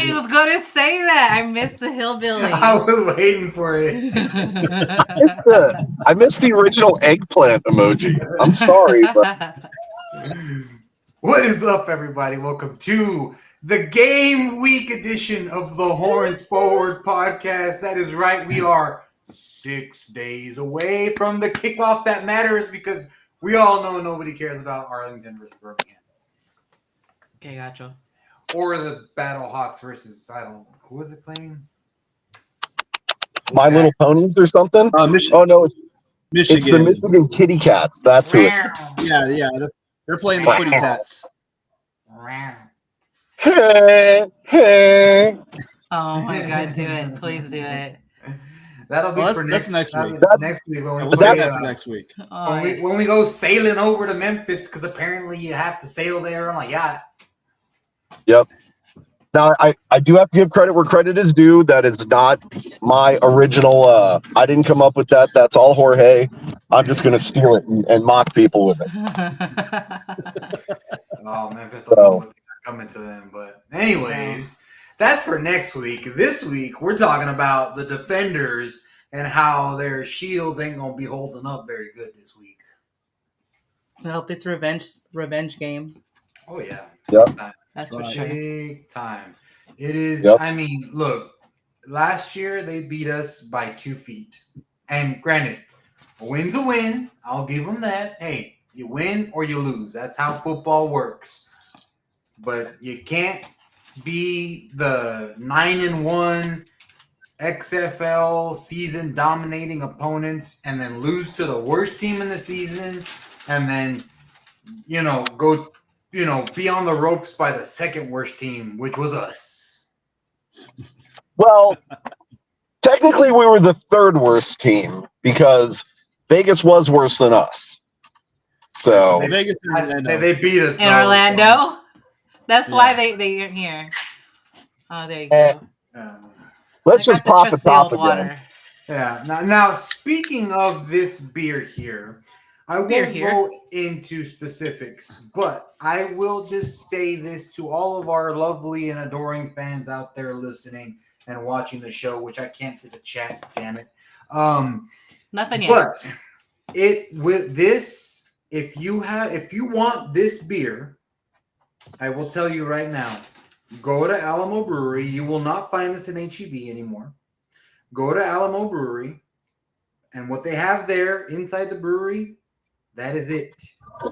I was going to say that. I missed the hillbilly. I was waiting for it. I missed the original eggplant emoji. I'm sorry, but What is up, everybody? Welcome to the game week edition of the Horns Forward podcast. That is right. We are 6 days away from the kickoff that matters because we all know nobody cares about Arlington versus Birmingham. Okay, gotcha. Or the Battlehawks versus, I don't know, who was it playing? My Little Ponies or something? Michigan. Oh, no, Michigan. it's the Michigan Kitty Cats. That's who it is. Yeah. They're playing the footy tats. Hey, hey. Oh my God, do it. Please do it. That'll be for that's next week. Next week when we We'll go do that next week. when we go sailing over to Memphis, because apparently you have to sail there on a yacht. Yep. Now, I do have to give credit where credit is due. That is not my original. I didn't come up with that. That's all Jorge. I'm just going to steal it and mock people with it. Oh, Memphis don't coming to them. But anyways, that's for next week. This week, we're talking about the defenders and how their shields ain't going to be holding up very good this week. I hope it's revenge game. Oh, yeah. Yep. That's for sure. Big time. It is. Yep. I mean, look, last year they beat us by 2 feet. And granted, a win's a win. I'll give them that. Hey, you win or you lose. That's how football works. But you can't be the 9-1 XFL season dominating opponents and then lose to the worst team in the season and then, go be on the ropes by the second worst team, which was us. Well, technically, we were the third worst team because Vegas was worse than us. So Vegas they beat us in Orlando. That's why they aren't here. Oh, there you go. Let's just pop the top again. Yeah. Now, speaking of this beer here, I won't go into specifics, but I will just say this to all of our lovely and adoring fans out there listening and watching the show, which I can't see the chat, damn it. Nothing yet. But if you want this beer, I will tell you right now, go to Alamo Brewery. You will not find this in HEB anymore. Go to Alamo Brewery, and what they have there inside the brewery, that is it.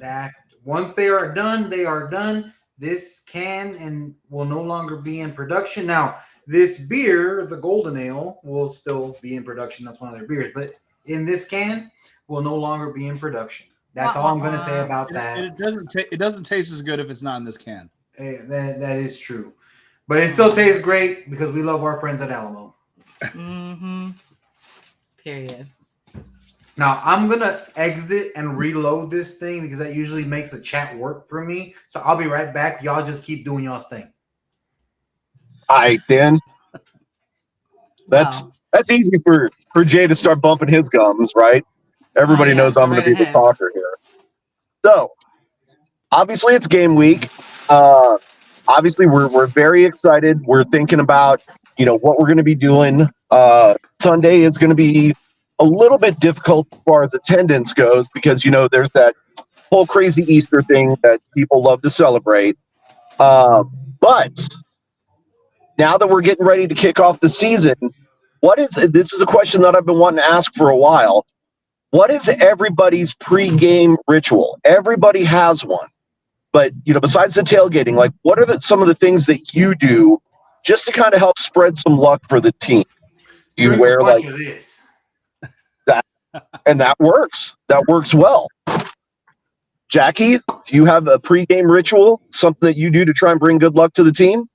That once they are done, they are done. This can and will no longer be in production. Now, this beer, the Golden Ale, will still be in production. That's one of their beers. But in this can, will no longer be in production. That's all I'm going to say about that. It doesn't taste as good if it's not in this can. Hey, that is true. But it still tastes great because we love our friends at Alamo. Mm-hmm. Period. Now, I'm going to exit and reload this thing because that usually makes the chat work for me. So I'll be right back. Y'all just keep doing y'all's thing. All right, then. That's easy for Jay to start bumping his gums, right? Everybody knows I'm going to be the talker here. So, obviously, it's game week. Obviously, we're very excited. We're thinking about, what we're going to be doing. Sunday is going to be a little bit difficult as far as attendance goes because, there's that whole crazy Easter thing that people love to celebrate. But now that we're getting ready to kick off the season, this is a question that I've been wanting to ask for a while. What is everybody's pregame ritual? Everybody has one. But, besides the tailgating, what are some of the things that you do just to kind of help spread some luck for the team? You wear of this. That, and that works. That works well. Jackie, do you have a pregame ritual, something that you do to try and bring good luck to the team?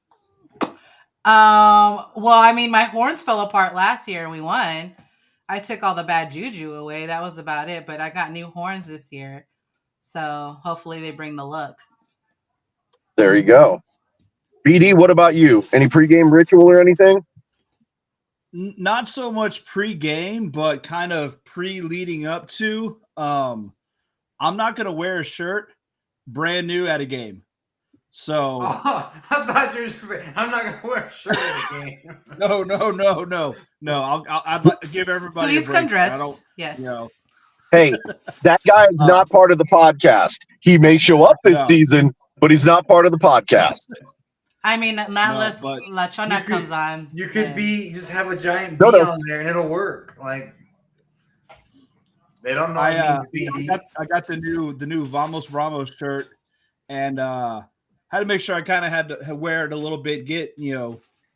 Well, I mean, my horns fell apart last year and we won. I took all the bad juju away. That was about it. But I got new horns this year. So hopefully they bring the luck. There you go. BD, what about you? Any pregame ritual or anything? Not so much pre-game, but kind of pre-leading up to. I'm not going to wear a shirt brand new at a game. So I thought you were just saying, I'm not going to wear a shirt at the game. no. I'd like to give everybody Please a break. come dressed. I don't, Yes. you know, Hey, that guy is not part of the podcast. He may show up this No. season, but he's not part of the podcast. I mean, not unless but La Chona comes on. You could then. be just have a giant No, B no. on there and it'll work. Like they don't know it I means BD. got the new Vamos Brahmas shirt, and had to make sure I kind of had to wear it a little bit, get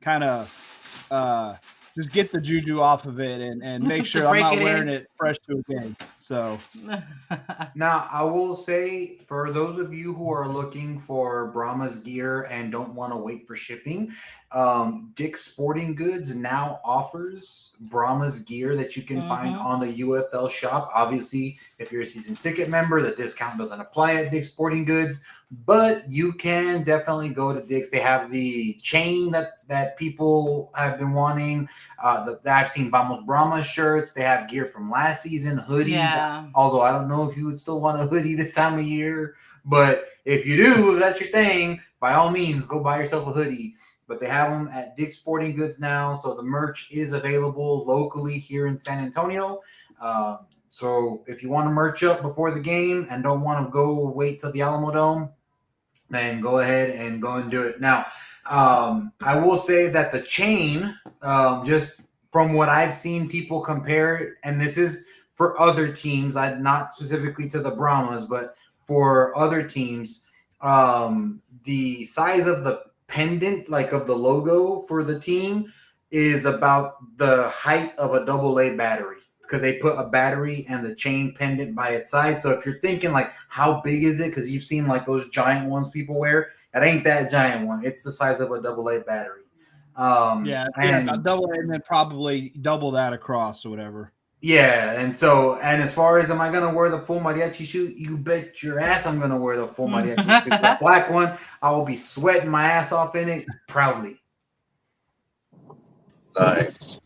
kind of just get the juju off of it, and make sure I'm not wearing it fresh to a game. So now I will say, for those of you who are looking for Brahmas gear and don't want to wait for shipping, Dick's Sporting Goods now offers Brahmas gear that you can find on the UFL shop. Obviously, if you're a season ticket member, the discount doesn't apply at Dick's Sporting Goods, but you can definitely go to Dick's. They have the chain that people have been wanting. I've seen Vamos Brahmas shirts. They have gear from last season, hoodies. Yeah. Although I don't know if you would still want a hoodie this time of year, but if you do, if that's your thing, by all means, go buy yourself a hoodie. But they have them at Dick's Sporting Goods now, so the merch is available locally here in San Antonio. So if you want to merch up before the game and don't want to go wait till the Alamo Dome, then go ahead and go and do it. Now, I will say that the chain, just from what I've seen people compare it, and this is for other teams, not specifically to the Brahmas, but for other teams, the size of the pendant, like of the logo for the team, is about the height of a AA battery, because they put a battery and the chain pendant by its side. So if you're thinking like, how big is it? Because you've seen like those giant ones people wear. It ain't that giant one. It's the size of a AA battery. Double A and then probably double that across or whatever. Yeah, and as far as am I gonna wear the full mariachi suit? You bet your ass I'm gonna wear the full mariachi suit. The black one, I will be sweating my ass off in it proudly. Nice.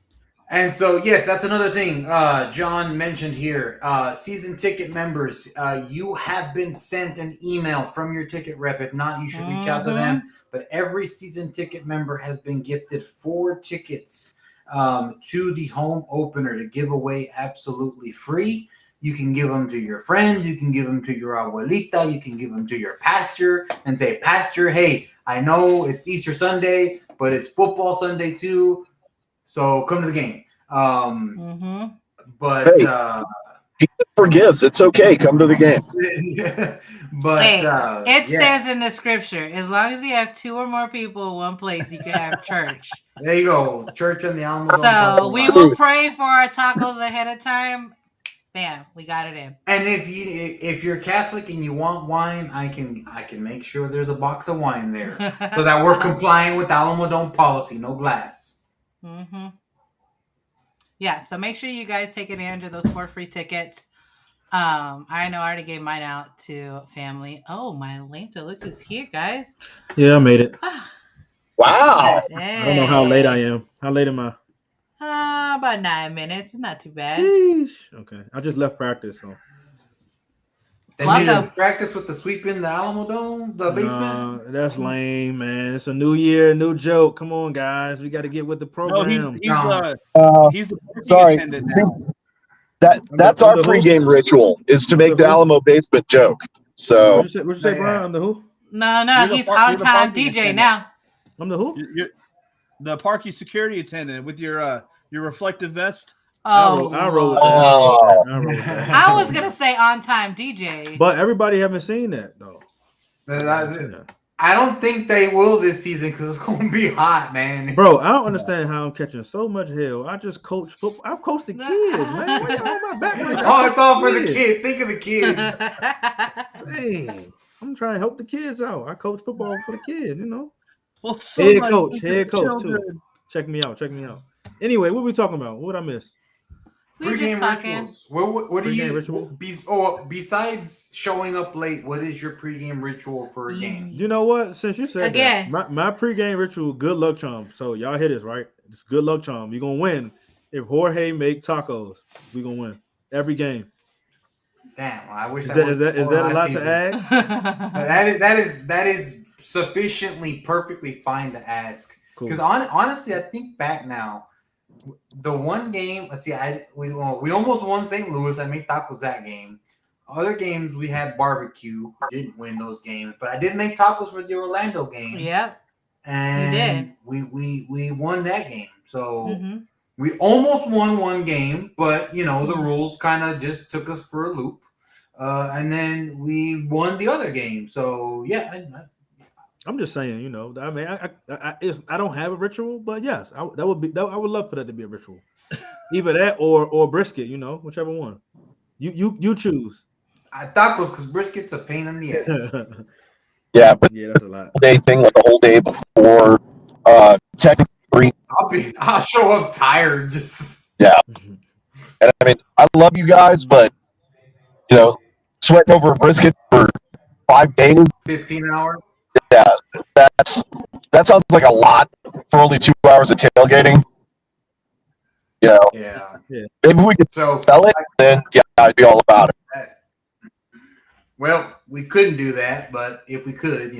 And so, yes, that's another thing John mentioned here. Season ticket members, you have been sent an email from your ticket rep. If not, you should reach out to them. But every season ticket member has been gifted 4 tickets to the home opener to give away absolutely free. You can give them to your friends. You can give them to your abuelita. You can give them to your pastor and say, Pastor, hey, I know it's Easter Sunday, but it's football Sunday too. So come to the game. But hey, Jesus forgives. It's okay. Come to the game. But hey, it says in the scripture, as long as you have 2 or more people in one place, you can have church. There you go. Church and the Alamo. So we will pray for our tacos ahead of time. Bam, we got it in. And if you're Catholic and you want wine, I can make sure there's a box of wine there, so that we're complying with Alamo Dome policy. No glass. Yeah, so make sure you guys take advantage of those 4 free tickets. I know I already gave mine out to family. Oh, my Lanta, look who's here, guys. Yeah, I made it. Wow. I don't know how late I am. How late am I? About 9 minutes. Not too bad. Sheesh. Okay. I just left practice, so. They need to practice with the sweep in the Alamo Dome, the basement. That's lame, man. It's a new year, new joke. Come on, guys. We got to get with the program. He's the sorry. attendant now. That's our pregame ritual, is to make the Alamo basement joke. So what you say, Brian? I'm the who? No, he's on-time DJ attendant. Now. I'm the who? You're the parking security attendant with your reflective vest. Oh, I wrote that. I was gonna say on-time DJ, but everybody haven't seen that though. I don't think they will this season because it's going to be hot, man. Bro, I don't understand how I'm catching so much hell. I just coach football. I coach the kids, man. Why y'all on my back like that? Oh, it's all for the kids. Think of the kids. Dang, I'm trying to help the kids out. I coach football for the kids, you know. Well, head coach too. Check me out. Anyway, what are we talking about? What did I miss? Pre-game rituals. What do you ritual? Besides showing up late, what is your pre-game ritual for a game? You know what? Since you said again, that, my pre-game ritual, good luck charm. So y'all hear this, right? It's good luck charm. You're gonna win. If Jorge make tacos, we're gonna win every game. Damn, I wish is that a lot to add? that is sufficiently perfectly fine to ask. Cool. Because honestly, I think back now, the one game. Let's see, we almost won St. Louis. I made tacos that game. Other games we had barbecue. Didn't win those games, but I did make tacos for the Orlando game. Yep. And we won that game. So Mm-hmm. we almost won one game, but the rules kind of just took us for a loop. And then we won the other game. So yeah, I'm just saying, I mean, I don't have a ritual, but yes, I would love for that to be a ritual. Either that or brisket, whichever one. You choose. tacos, because brisket's a pain in the ass. Yeah, but Yeah, that's a lot. day thing, like the whole day before, technically, I'll show up tired. Just yeah. And I mean, I love you guys, but sweating over a brisket for 5 days, 15 hours. yeah, that sounds like a lot for only 2 hours of tailgating. Yeah. Maybe we could sell it, then yeah, I'd be all about it. Well, we couldn't do that, but if we could,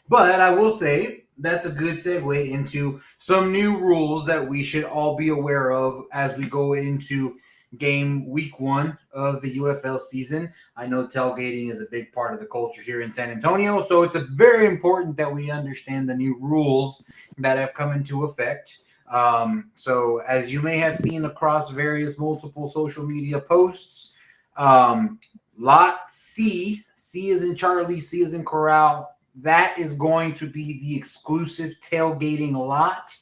But I will say that's a good segue into some new rules that we should all be aware of as we go into game week 1 of the UFL season. I know tailgating is a big part of the culture here in San Antonio, so it's very important that we understand the new rules that have come into effect. So as you may have seen across various multiple social media posts, Lot C is in Charlie, C is in Corral. That is going to be the exclusive tailgating lot.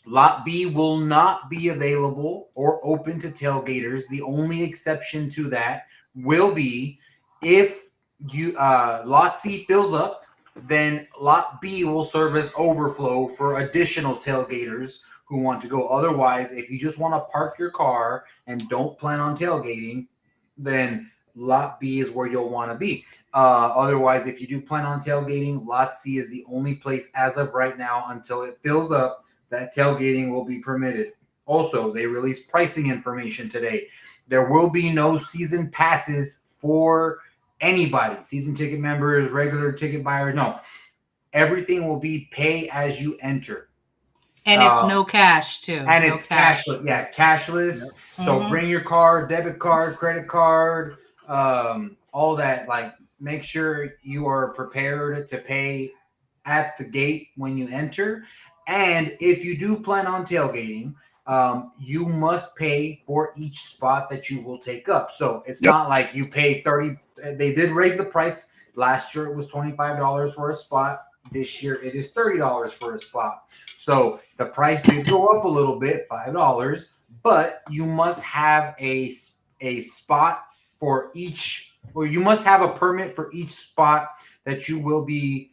Lot B will not be available or open to tailgaters. The only exception to that will be if Lot C fills up, then Lot B will serve as overflow for additional tailgaters who want to go. Otherwise, if you just want to park your car and don't plan on tailgating, then Lot B is where you'll want to be. Otherwise, if you do plan on tailgating, Lot C is the only place as of right now until it fills up that tailgating will be permitted. Also, they released pricing information today. There will be no season passes for anybody, season ticket members, regular ticket buyers. No, everything will be pay as you enter. And it's no cash, too. And it's cashless. Yeah, cashless. Yep. So bring your card, debit card, credit card, all that. Like, make sure you are prepared to pay at the gate when you enter. And if you do plan on tailgating, you must pay for each spot that you will take up. So it's not like you pay $30. They did raise the price. Last year it was $25 for a spot. This year it is $30 for a spot. So the price did go up a little bit, $5, but you must have a spot for each, or you must have a permit for each spot that you will be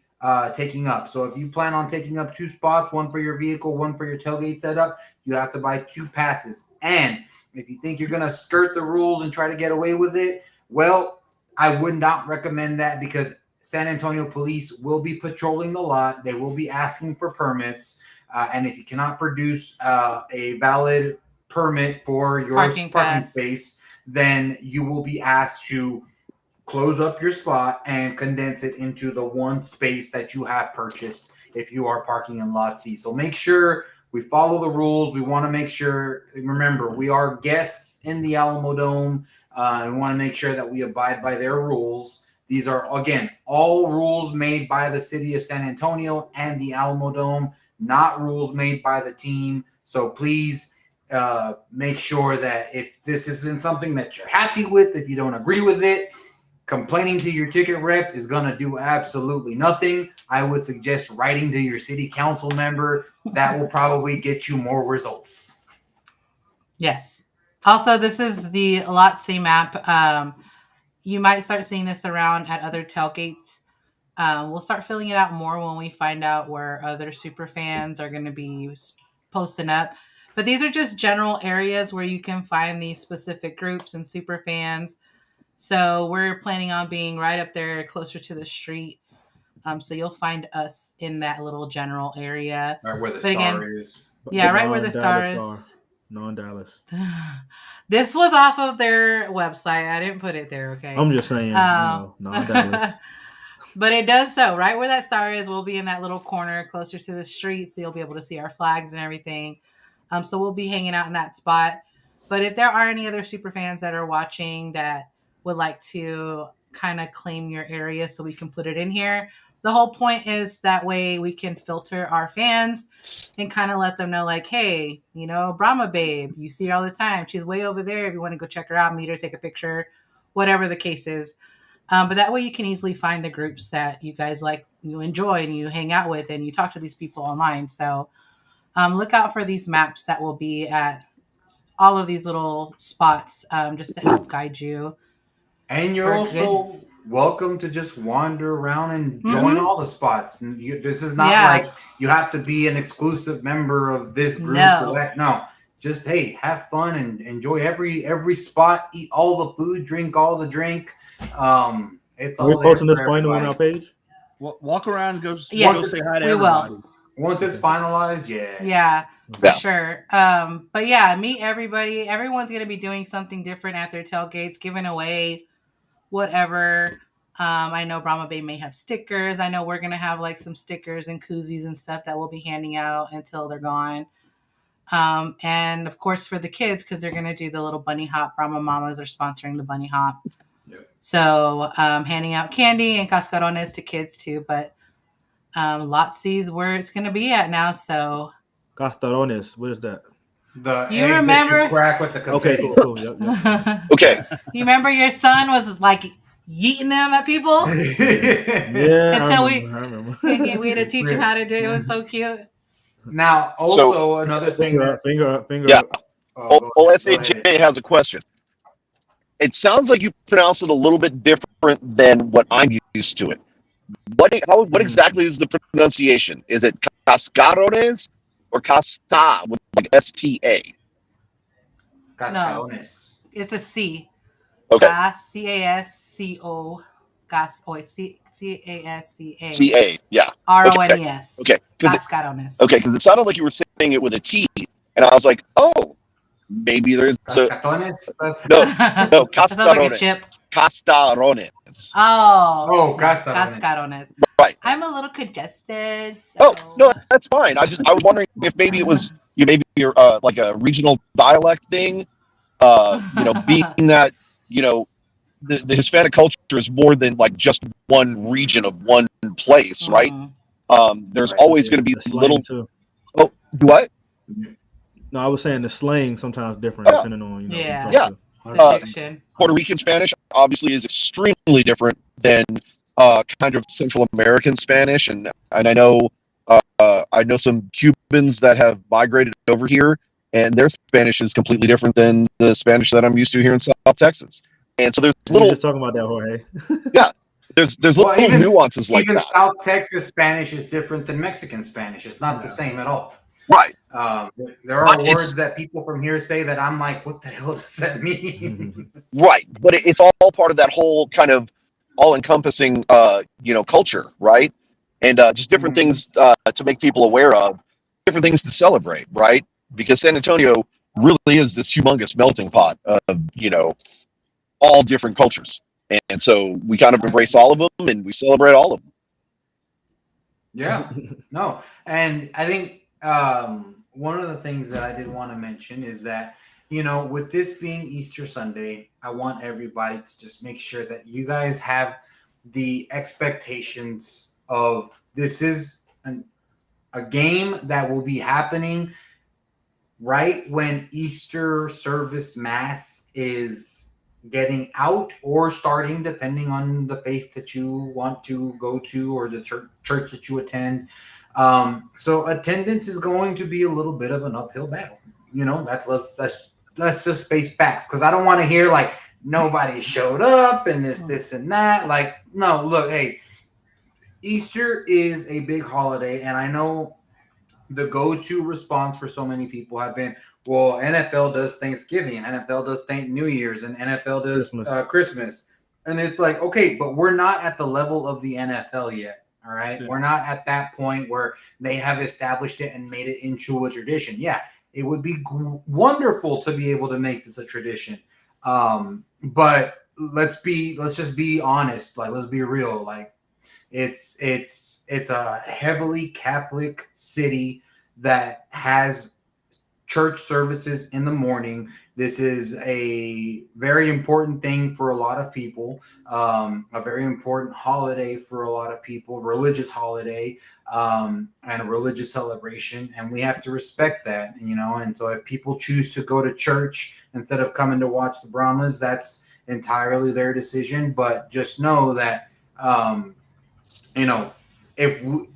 taking up. So if you plan on taking up 2 spots, one for your vehicle, one for your tailgate setup, you have to buy 2 passes. And if you think you're going to skirt the rules and try to get away with it, well, I would not recommend that, because San Antonio police will be patrolling the lot. They will be asking for permits. And if you cannot produce a valid permit for your parking space, then you will be asked to close up your spot and condense it into the one space that you have purchased if you are parking in Lot C. So make sure we follow the rules. We want to make sure, remember, we are guests in the Alamo Dome. We want to make sure that we abide by their rules. These are, again, all rules made by the city of San Antonio and the Alamo Dome, not rules made by the team. So please make sure that if this isn't something that you're happy with, if you don't agree with it, complaining to your ticket rep is going to do absolutely nothing. I would suggest writing to your city council member. That will probably get you more results. Yes. Also, this is the Lot C map. You might start seeing this around at other tailgates. We'll start filling it out more when we find out where other super fans are going to be posting up. But these are just general areas where you can find these specific groups and super fans. So we're planning on being right up there, closer to the street. So you'll find us in that little general area. Right where the star is. Yeah, right where the star is. Non-Dallas. This was off of their website. I didn't put it there, okay? I'm just saying, non-Dallas. But it does so. Right where that star is, we'll be in that little corner closer to the street, so you'll be able to see our flags and everything. So we'll be hanging out in that spot. But if there are any other super fans that are watching that would like to kind of claim your area so we can put it in here, the whole point is that way we can filter our fans and kind of let them know, like, hey, you know, Brahma Babe, you see her all the time. She's way over there. If you want to go check her out, meet her, take a picture, whatever the case is. But that way you can easily find the groups that you guys like, you enjoy, and you hang out with, and you talk to these people online. So look out for these maps that will be at all of these little spots, just to help guide you. And you're also welcome to just wander around and join all the spots. This is not like you have to be an exclusive member of this group or that. No, just hey, have fun and enjoy every spot. Eat all the food, drink all the drink. It's all. We're posting this final on our page. Walk around, go say hi to everybody. Will. Once it's finalized, yeah, for sure. But yeah, meet everybody. Everyone's gonna be doing something different at their tailgates, giving away whatever. I know Brahma Bay may have stickers. I know we're gonna have like some stickers and koozies and stuff that we'll be handing out until they're gone. And of course for the kids, because they're gonna do the little bunny hop. Brahma Mamas are sponsoring the bunny hop. Yep. So handing out candy and cascarones to kids too. But Lot C's where it's gonna be at now. So Cascarones, what is that? The you eggs remember? that you crack with the confetti. Okay, cool. Yep. Okay. You remember your son was like yeeting them at people? Yeah. Until I remember. we had to teach him how to do it. It was so cute. Now, also another thing. Finger up. Yeah. Oh, SAJ has a question. It sounds like you pronounce it a little bit different than what I'm used to it. What exactly is the pronunciation? Is it cascarones or casta with like STA? Cascarones. No, it's a C. Okay. CASCO. It's CASCA. CA, yeah. RONES. Okay. Cascarones. Okay, because it sounded like you were saying it with a T, and I was like, oh, maybe there's Cascatones? no, That sounds like a chip. Castarones. Oh, cascarones. Cascarones. Right. I'm a little congested. So. So. Oh no, that's fine. I was wondering if maybe it was you're like a regional dialect thing. Being that the Hispanic culture is more than like just one region of one place, right? There's always going to be little. Too. Oh, what? No, I was saying the slang sometimes different depending on Puerto Rican Spanish obviously is extremely different than kind of Central American Spanish, and I know some Cubans that have migrated over here, and their Spanish is completely different than the Spanish that I'm used to here in South Texas. And so there's little. Just talking about that, Jorge. Yeah, there's little nuances like that. Even South Texas Spanish is different than Mexican Spanish. It's not the same at all. Right. There are words that people from here say that I'm like, what the hell does that mean? Right, but it's all part of that whole kind of all-encompassing, culture, right? And just different things to make people aware of, different things to celebrate, right? Because San Antonio really is this humongous melting pot of, all different cultures. And so we kind of embrace all of them and we celebrate all of them. Yeah, no. And I think one of the things that I did want to mention is that, with this being Easter Sunday, I want everybody to just make sure that you guys have the expectations of this is a game that will be happening right when Easter service mass is getting out or starting, depending on the faith that you want to go to or the church that you attend. So attendance is going to be a little bit of an uphill battle. Let's just face facts, because I don't want to hear like nobody showed up and this and that. Like, no, look, hey, Easter is a big holiday, and I know the go-to response for so many people have been, well, NFL does Thanksgiving, NFL does New Year's, and NFL does Christmas. And it's like, okay, but we're not at the level of the NFL yet, all right? Yeah. We're not at that point where they have established it and made it into a tradition. Yeah, it would be wonderful to be able to make this a tradition. But let's just be honest. Like, let's be real. Like, It's a heavily Catholic city that has church services in the morning. This is a very important thing for a lot of people, a very important holiday for a lot of people, religious holiday, and a religious celebration. And we have to respect that, you know. And so if people choose to go to church instead of coming to watch the Brahmas, that's entirely their decision. But just know that, you know, if we,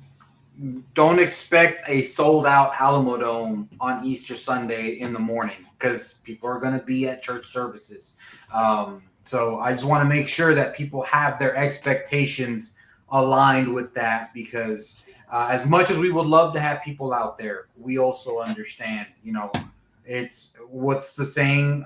don't expect a sold out Alamo Dome on Easter Sunday in the morning because people are going to be at church services. So I just want to make sure that people have their expectations aligned with that because as much as we would love to have people out there, we also understand, you know, it's what's the saying?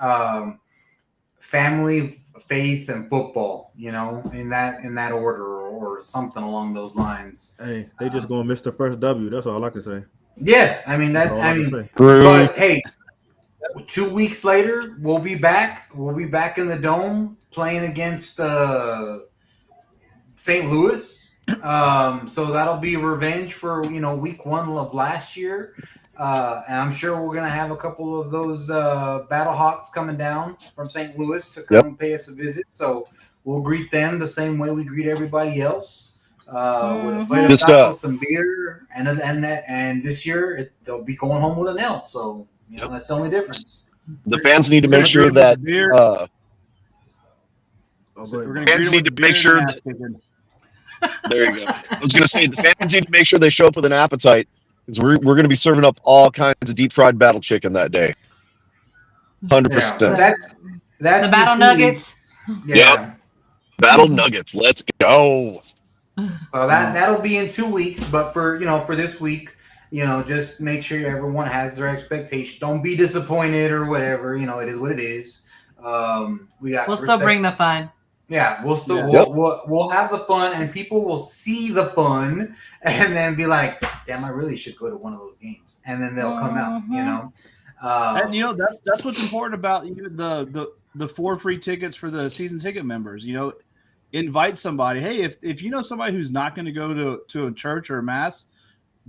Family, faith, and football, you know, in that order or something along those lines. Hey, they just gonna miss the first W. That's all I can say. Yeah, I mean That's that. all I I can mean, say. but hey, 2 weeks later, we'll be back. We'll be back in the dome playing against St. Louis. So that'll be revenge for week one of last year. And I'm sure we're gonna have a couple of those Battle Hawks coming down from St. Louis to Yep. come pay us a visit. So we'll greet them the same way we greet everybody else, with a plate of Just tacos, some beer, and this year they'll be going home with an L. So Yep. that's the only difference. the fans need to We're make gonna sure greet 'em with that the beer. Oh, go We're ahead, gonna Bob. fans greet 'em need with to the make beer sure and that ass kicking. there you go. I was going to say the fans need to make sure they show up with an appetite because we're going to be serving up all kinds of deep fried battle chicken that day. 100%. Yeah, that's The in battle 2 weeks. nuggets. Yeah. Battle nuggets. Let's go. So that'll be in 2 weeks, but for this week, just make sure everyone has their expectation. Don't be disappointed or whatever. It is what it is. We got We'll to still respect. bring the fun. Yeah, we'll still Yeah. we'll have the fun, and people will see the fun, and then be like, "Damn, I really should go to one of those games," and then they'll come out. And that's what's important about even the 4 free tickets for the season ticket members. Invite somebody. Hey, if you know somebody who's not going to go to a church or a mass,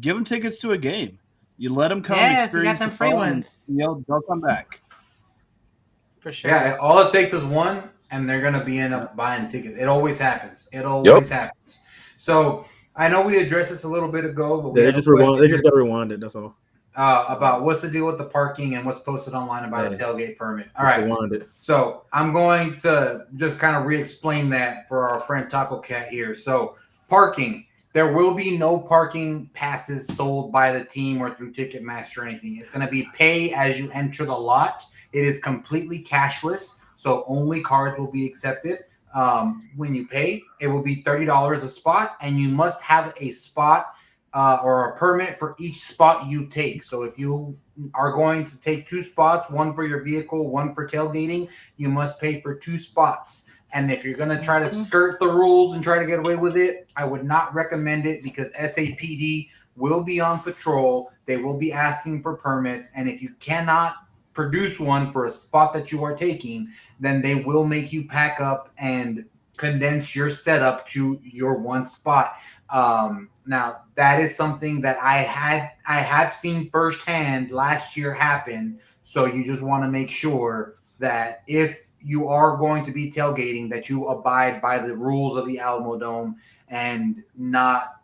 give them tickets to a game. You let them come Yes, you got experience them the free fun, ones. and they'll come back. For sure. Yeah, all it takes is one, and they're gonna end up buying tickets. It always happens. It always happens. So I know we addressed this a little bit ago, but we They have a just rewind. question They here, just got to rewind it. That's all. about what's the deal with the parking and what's posted online about a Hey, tailgate permit. All just right, rewind it. so I'm going to just kind of re-explain that for our friend Taco Cat here. So parking. There will be no parking passes sold by the team or through Ticketmaster or anything. It's going to be pay as you enter the lot. It is completely cashless, so only cards will be accepted. When you pay, it will be $30 a spot, and you must have a spot or a permit for each spot you take. So if you are going to take 2 spots, one for your vehicle, one for tailgating, you must pay for 2 spots. And if you're going to try to skirt the rules and try to get away with it, I would not recommend it because SAPD will be on patrol. They will be asking for permits. And if you cannot produce one for a spot that you are taking, then they will make you pack up and condense your setup to your one spot. Now, that is something that I have seen firsthand last year happen. So you just want to make sure that if you are going to be tailgating, that you abide by the rules of the Alamo Dome and not,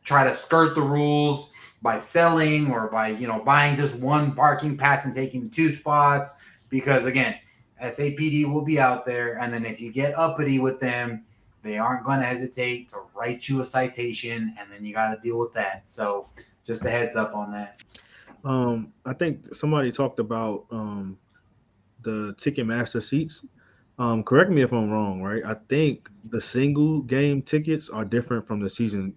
try to skirt the rules by selling or by, buying just one parking pass and taking 2 spots. Because again, SAPD will be out there. And then if you get uppity with them, they aren't going to hesitate to write you a citation. And then you got to deal with that. So just a heads up on that. I think somebody talked about the Ticketmaster seats. Correct me if I'm wrong, right? I think the single game tickets are different from the season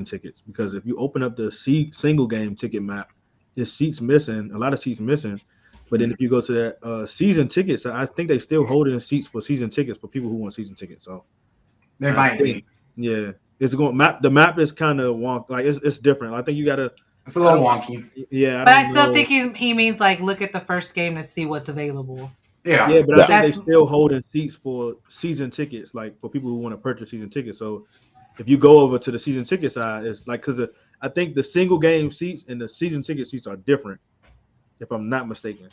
tickets because if you open up the single game ticket map, there's seats missing, a lot of seats missing. But then if you go to that season tickets, I think they still holding seats for season tickets for people who want season tickets. So There I might think, be. yeah, it's going map. The map is kind of wonk, like it's different. I think you gotta. It's a little wonky. Yeah, But I don't still know. think he means like look at the first game to see what's available. Yeah. But I think they That's still holding seats for season tickets, like for people who want to purchase season tickets. So If you go over to the season ticket side, it's like because I think the single game seats and the season ticket seats are different, if I'm not mistaken.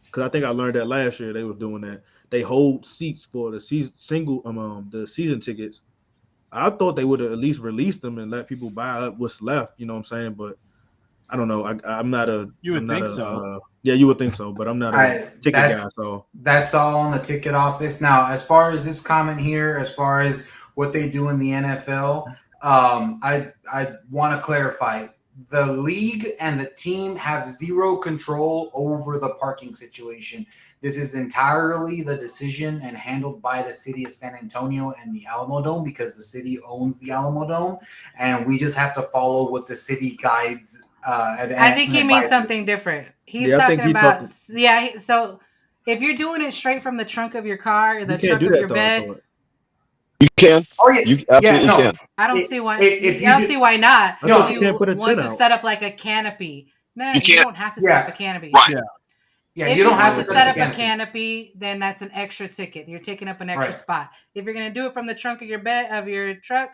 Because I think I learned that last year they was doing that. They hold seats for the the season tickets. I thought they would have at least released them and let people buy up what's left. You know what I'm saying? But I don't know. I'm not a. You would I'm not think a. so. Yeah, you would think so, but I'm not a ticket guy. So that's all on the ticket office. Now, as far as this comment here, as far as what they do in the NFL, I want to clarify. The league and the team have zero control over the parking situation. This is entirely the decision and handled by the city of San Antonio and the Alamo Dome because the city owns the Alamo Dome, and we just have to follow what the city guides. I think he means something different. He's I think talking he about talking. So if you're doing it straight from the trunk of your car or the You can't trunk do of that your though. I bed, thought. You can. Oh yeah, You absolutely can. I don't see why. If I you don't do- see why not. I thought If you you can't put a want tent to out. set up like a canopy, no, You you can't. don't have to set up a canopy. Right. Yeah, If you you don't have want to to set up a canopy. canopy, then that's an extra ticket. You're taking up an extra Right. spot. If you're gonna do it from the trunk of your bed of your truck,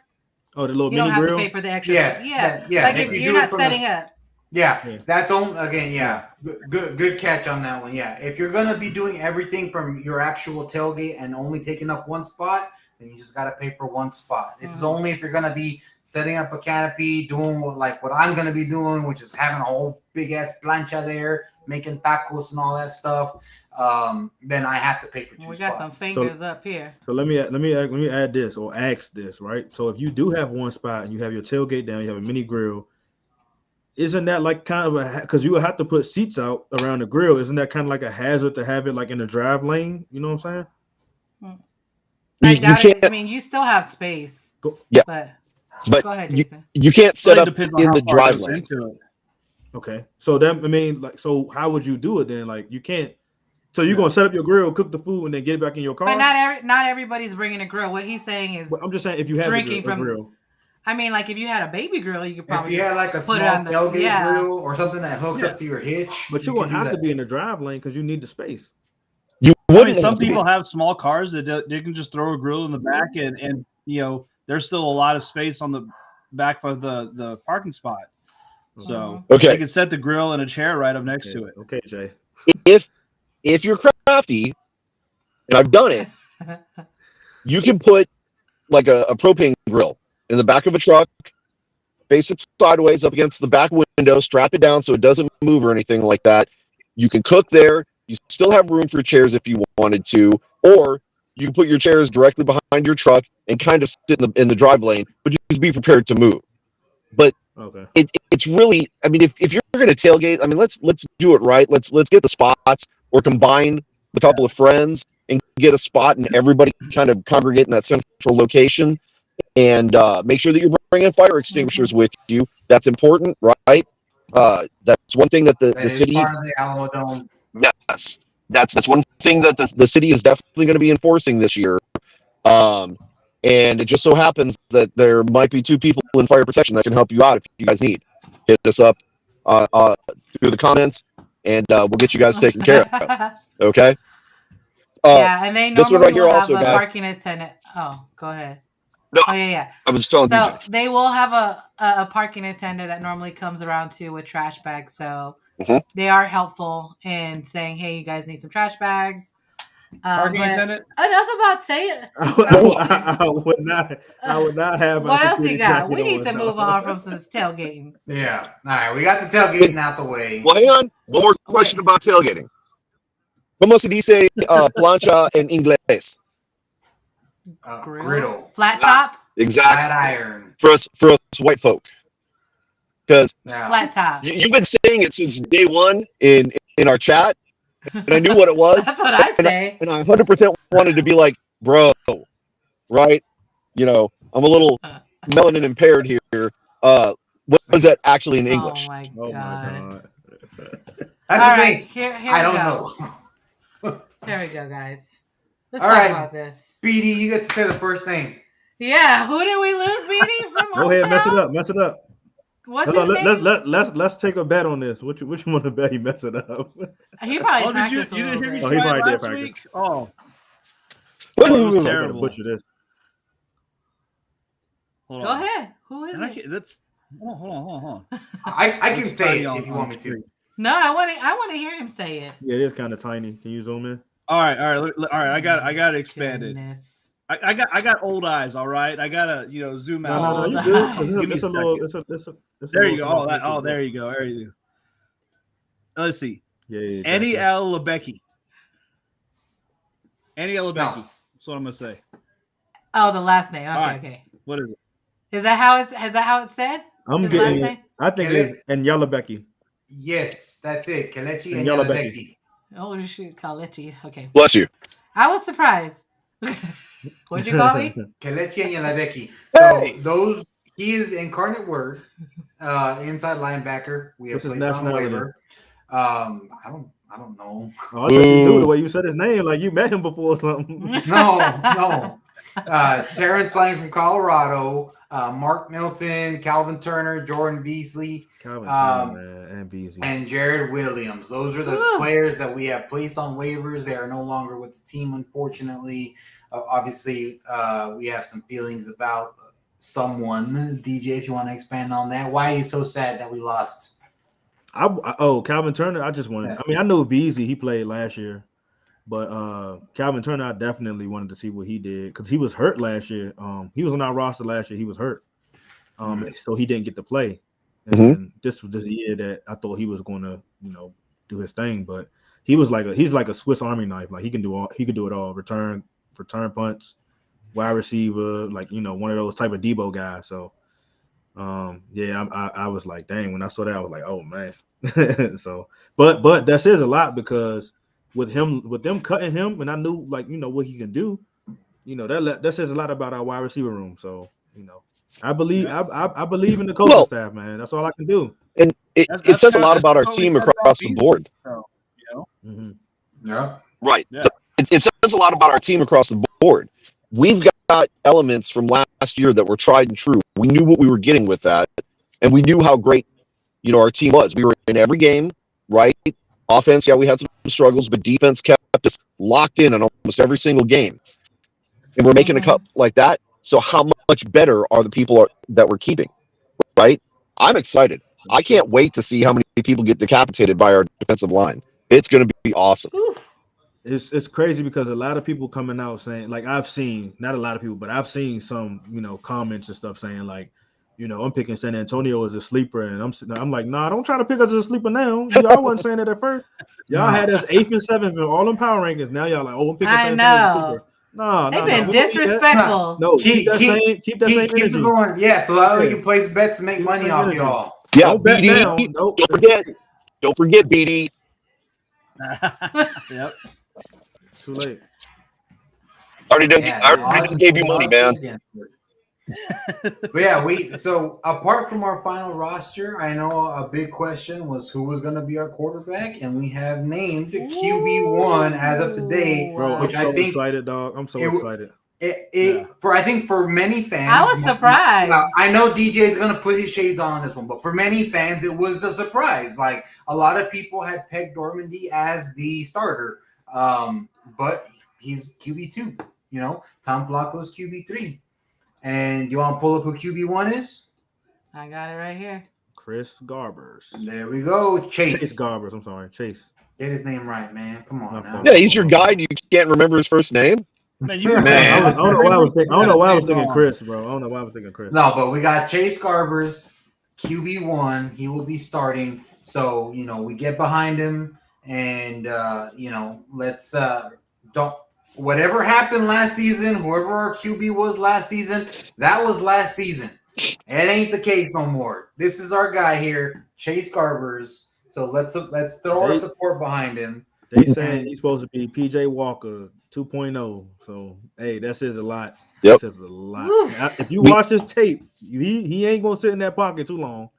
Oh, the little you don't mini have grill. to pay for the extra. Yeah. Like If if you you're do it not from setting up. Yeah, Yeah. that's on again. Yeah, good catch on that one. Yeah, if you're gonna be doing everything from your actual tailgate and only taking up one spot, then you just gotta pay for one spot. This is only if you're gonna be setting up a canopy, doing what I'm gonna be doing, which is having a whole big ass plancha there, making tacos and all that stuff. Then I have to pay for two We spots. got some fingers up here. So let me add this or ask this, right? So if you do have one spot and you have your tailgate down, you have a mini grill, isn't that like kind of a because you would have to put seats out around the grill? Isn't that kind of like a hazard to have it like in the drive lane? You know what I'm saying? I doubt it. I mean, you still have space. Yeah, but but go ahead, Jason. you can't set Really up depends on in how the far drive it goes lane. into it. Okay, so that I mean, like, so how would you do it then? Like, you can't. So you're gonna set up your grill, cook the food, and then get it back in your car. But not everybody's bringing a grill. What he's saying is, I'm just saying if you have drinking a from. grill. I mean, like if you had a baby grill, you could probably if you had like a small put it on tailgate grill or something that hooks up to your hitch, But you're gonna have to be in the drive lane because you need the space. You I wouldn't. mean, some people have small cars that they can just throw a grill in the back, and there's still a lot of space on the back of the parking spot. So Okay. they can set the grill and a chair right up next to it. Okay, Jay. If you're crafty, and I've done it, you can put like a propane grill in the back of a truck, face it sideways up against the back window, strap it down so it doesn't move or anything like that. You can cook there. You still have room for chairs if you wanted to, or you can put your chairs directly behind your truck and kind of sit in the drive lane, but you just be prepared to move. But it's really, I mean, if you're going to tailgate, I mean, let's do it right. Let's get the spots or combine a couple of friends and get a spot and everybody kind of congregate in that central location and make sure that you're bringing fire extinguishers with you. That's important, right? That's one thing that the city. Part of the Alamo Dome. Yes, that's one thing that the city is definitely going to be enforcing this year. And it just so happens that there might be two people in fire protection that can help you out if you guys need. Hit us up through the comments, and we'll get you guys taken care of. Okay? Yeah, and they this one normally right here will have also, a guys. parking attendant. Oh, go ahead. No, oh yeah. I was telling so DJ. They will have a parking attendant that normally comes around too with trash bags. So they are helpful in saying, "Hey, you guys need some trash bags." Parking but attendant. Enough about saying. I would not have. What else you got? We need to move on from some tailgating. Yeah. All right, we got the tailgating out the way. Well, hang on. One more question about tailgating. ¿Cómo se dice plancha en inglés? Griddle. Flat top? Exactly. Flat iron. For us white folk. Because flat top. You've been saying it since day one in our chat, and I knew what it was. That's what I say. And I 100% wanted to be like, bro, right? You know, I'm a little melanin impaired here. What was that actually in English? Oh my god. That's the thing. Here I don't know. Here we go, guys. Let's All talk right. about this. BD, you get to say the first thing. Yeah, who did we lose, BD, from Go ahead, mess it up. What's his name? Let's take a bet on this. Which one want to bet he mess it up? He probably practiced you didn't hear me he probably did last practice. week? Oh. It was terrible. Butcher this. Hold Go on. ahead. Who is And I it? can't, that's hold on. I can It's say tiny it on- if you on want me screen. to. No, I want to hear him say it. Yeah, it is kind of tiny. Can you zoom in? All right. I got it expanded. Goodness. I got old eyes. All right. I gotta zoom No, out. no, Old you good? eyes. Give me It's a a little. second. It's a There little you go. small Oh, that. picture, Oh, bro. there you go. There you go. Let's see. Yeah, yeah, Annie gotcha. L. Lebecki. Annie L. Lebecki. No. That's what I'm gonna say. Oh, the last name. Okay, All right. okay. What is it? Is that how it's said? I'm His last getting. name? I think it's and Yellow Becky. Yes, that's it. Kelechi And and Yellow Yelabeki. Oh shoot, Kalechi. Okay. Bless you. I was surprised. What'd you call me? Kelechi and Yelabeki. So Hey! he is incarnate word, inside linebacker. We have What's his placed on nationality? waiver. I don't know. Oh, I thought you knew the way you said his name, like you met him before or something. No. Terrence Lang from Colorado. Mark Milton, Calvin Turner, Jordan Beasley, Calvin Turner, man, and Beasley. and Jared Williams. Those are the Woo. players that we have placed on waivers. They are no longer with the team, unfortunately. Obviously, we have some feelings about someone. DJ, if you want to expand on that. Why are you so sad that we lost? Calvin Turner. I just wanted. Yeah. I mean, I know Beasley. He played last year, but Calvin Turner, I definitely wanted to see what he did because he was hurt last year. He was on our roster last year. He was hurt, so he didn't get to play. And this was the year that I thought he was going to, do his thing. But he's like a Swiss Army knife. Like he can do it all. Return punts, wide receiver, like one of those type of Debo guys. So. I was like, dang, when I saw that, I was like, oh man. So, but that says a lot because with them cutting him, and I knew like what he can do, that says a lot about our wide receiver room. So, I believe I believe in the coaching staff, man. That's all I can do. And it says a lot about our team across the board. Yeah. Right. Yeah. So it says a lot about our team across the board. We've got elements from last year that were tried and true. We knew what we were getting with that, and we knew how great, our team was. We were in every game, right? Offense, yeah, we had some struggles, but defense kept us locked in almost every single game. And we're making a cut like that. So how much better are the people that we're keeping, right? I'm excited. I can't wait to see how many people get decapitated by our defensive line. It's going to be awesome. It's crazy because a lot of people coming out saying, like I've seen, not a lot of people, but I've seen some, comments and stuff saying like, I'm picking San Antonio as a sleeper, and I'm like, nah, don't try to pick us as a sleeper now. Y'all wasn't saying that at first. Y'all had us 8th and 7th in all them power rankings. Now y'all like, I'm picking San Antonio as a sleeper. No, They've been we don't need that. disrespectful. No, keep that same energy. Keep it going. Yeah, so that way we can place bets and make money off y'all. Yeah, don't bet BD, now. Nope. Don't forget, BD. Yep. Too late. Already gave you money, man. But yeah, so apart from our final roster, I know a big question was who was going to be our quarterback, and we have named QB1 as of today. Bro, which I'm so I think excited, dog. I'm so excited. I think for many fans, I was surprised. Now, I know DJ is going to put his shades on this one, but for many fans, it was a surprise. Like a lot of people had pegged Normandy as the starter, but he's QB2. Tom Flacco's QB3. And you want to pull up who QB1 is? I got it right here. Chris Garbers. There we go. Chase Garbers. I'm sorry. Chase. Get his name right, man. Come on now. Yeah, he's your guy. You can't remember his first name? Man, I don't know why I was thinking Chris, bro. I don't know why I was thinking Chris. No, but we got Chase Garbers, QB1. He will be starting. So, we get behind him and, let's don't. Whatever happened last season, whoever our QB was last season, that was last season. It ain't the case no more. This is our guy here, Chase Garbers. So let's throw our support behind him. They saying he's supposed to be PJ Walker 2.0. So hey, that says a lot. Yep. That says a lot. If you watch his tape, he ain't gonna sit in that pocket too long.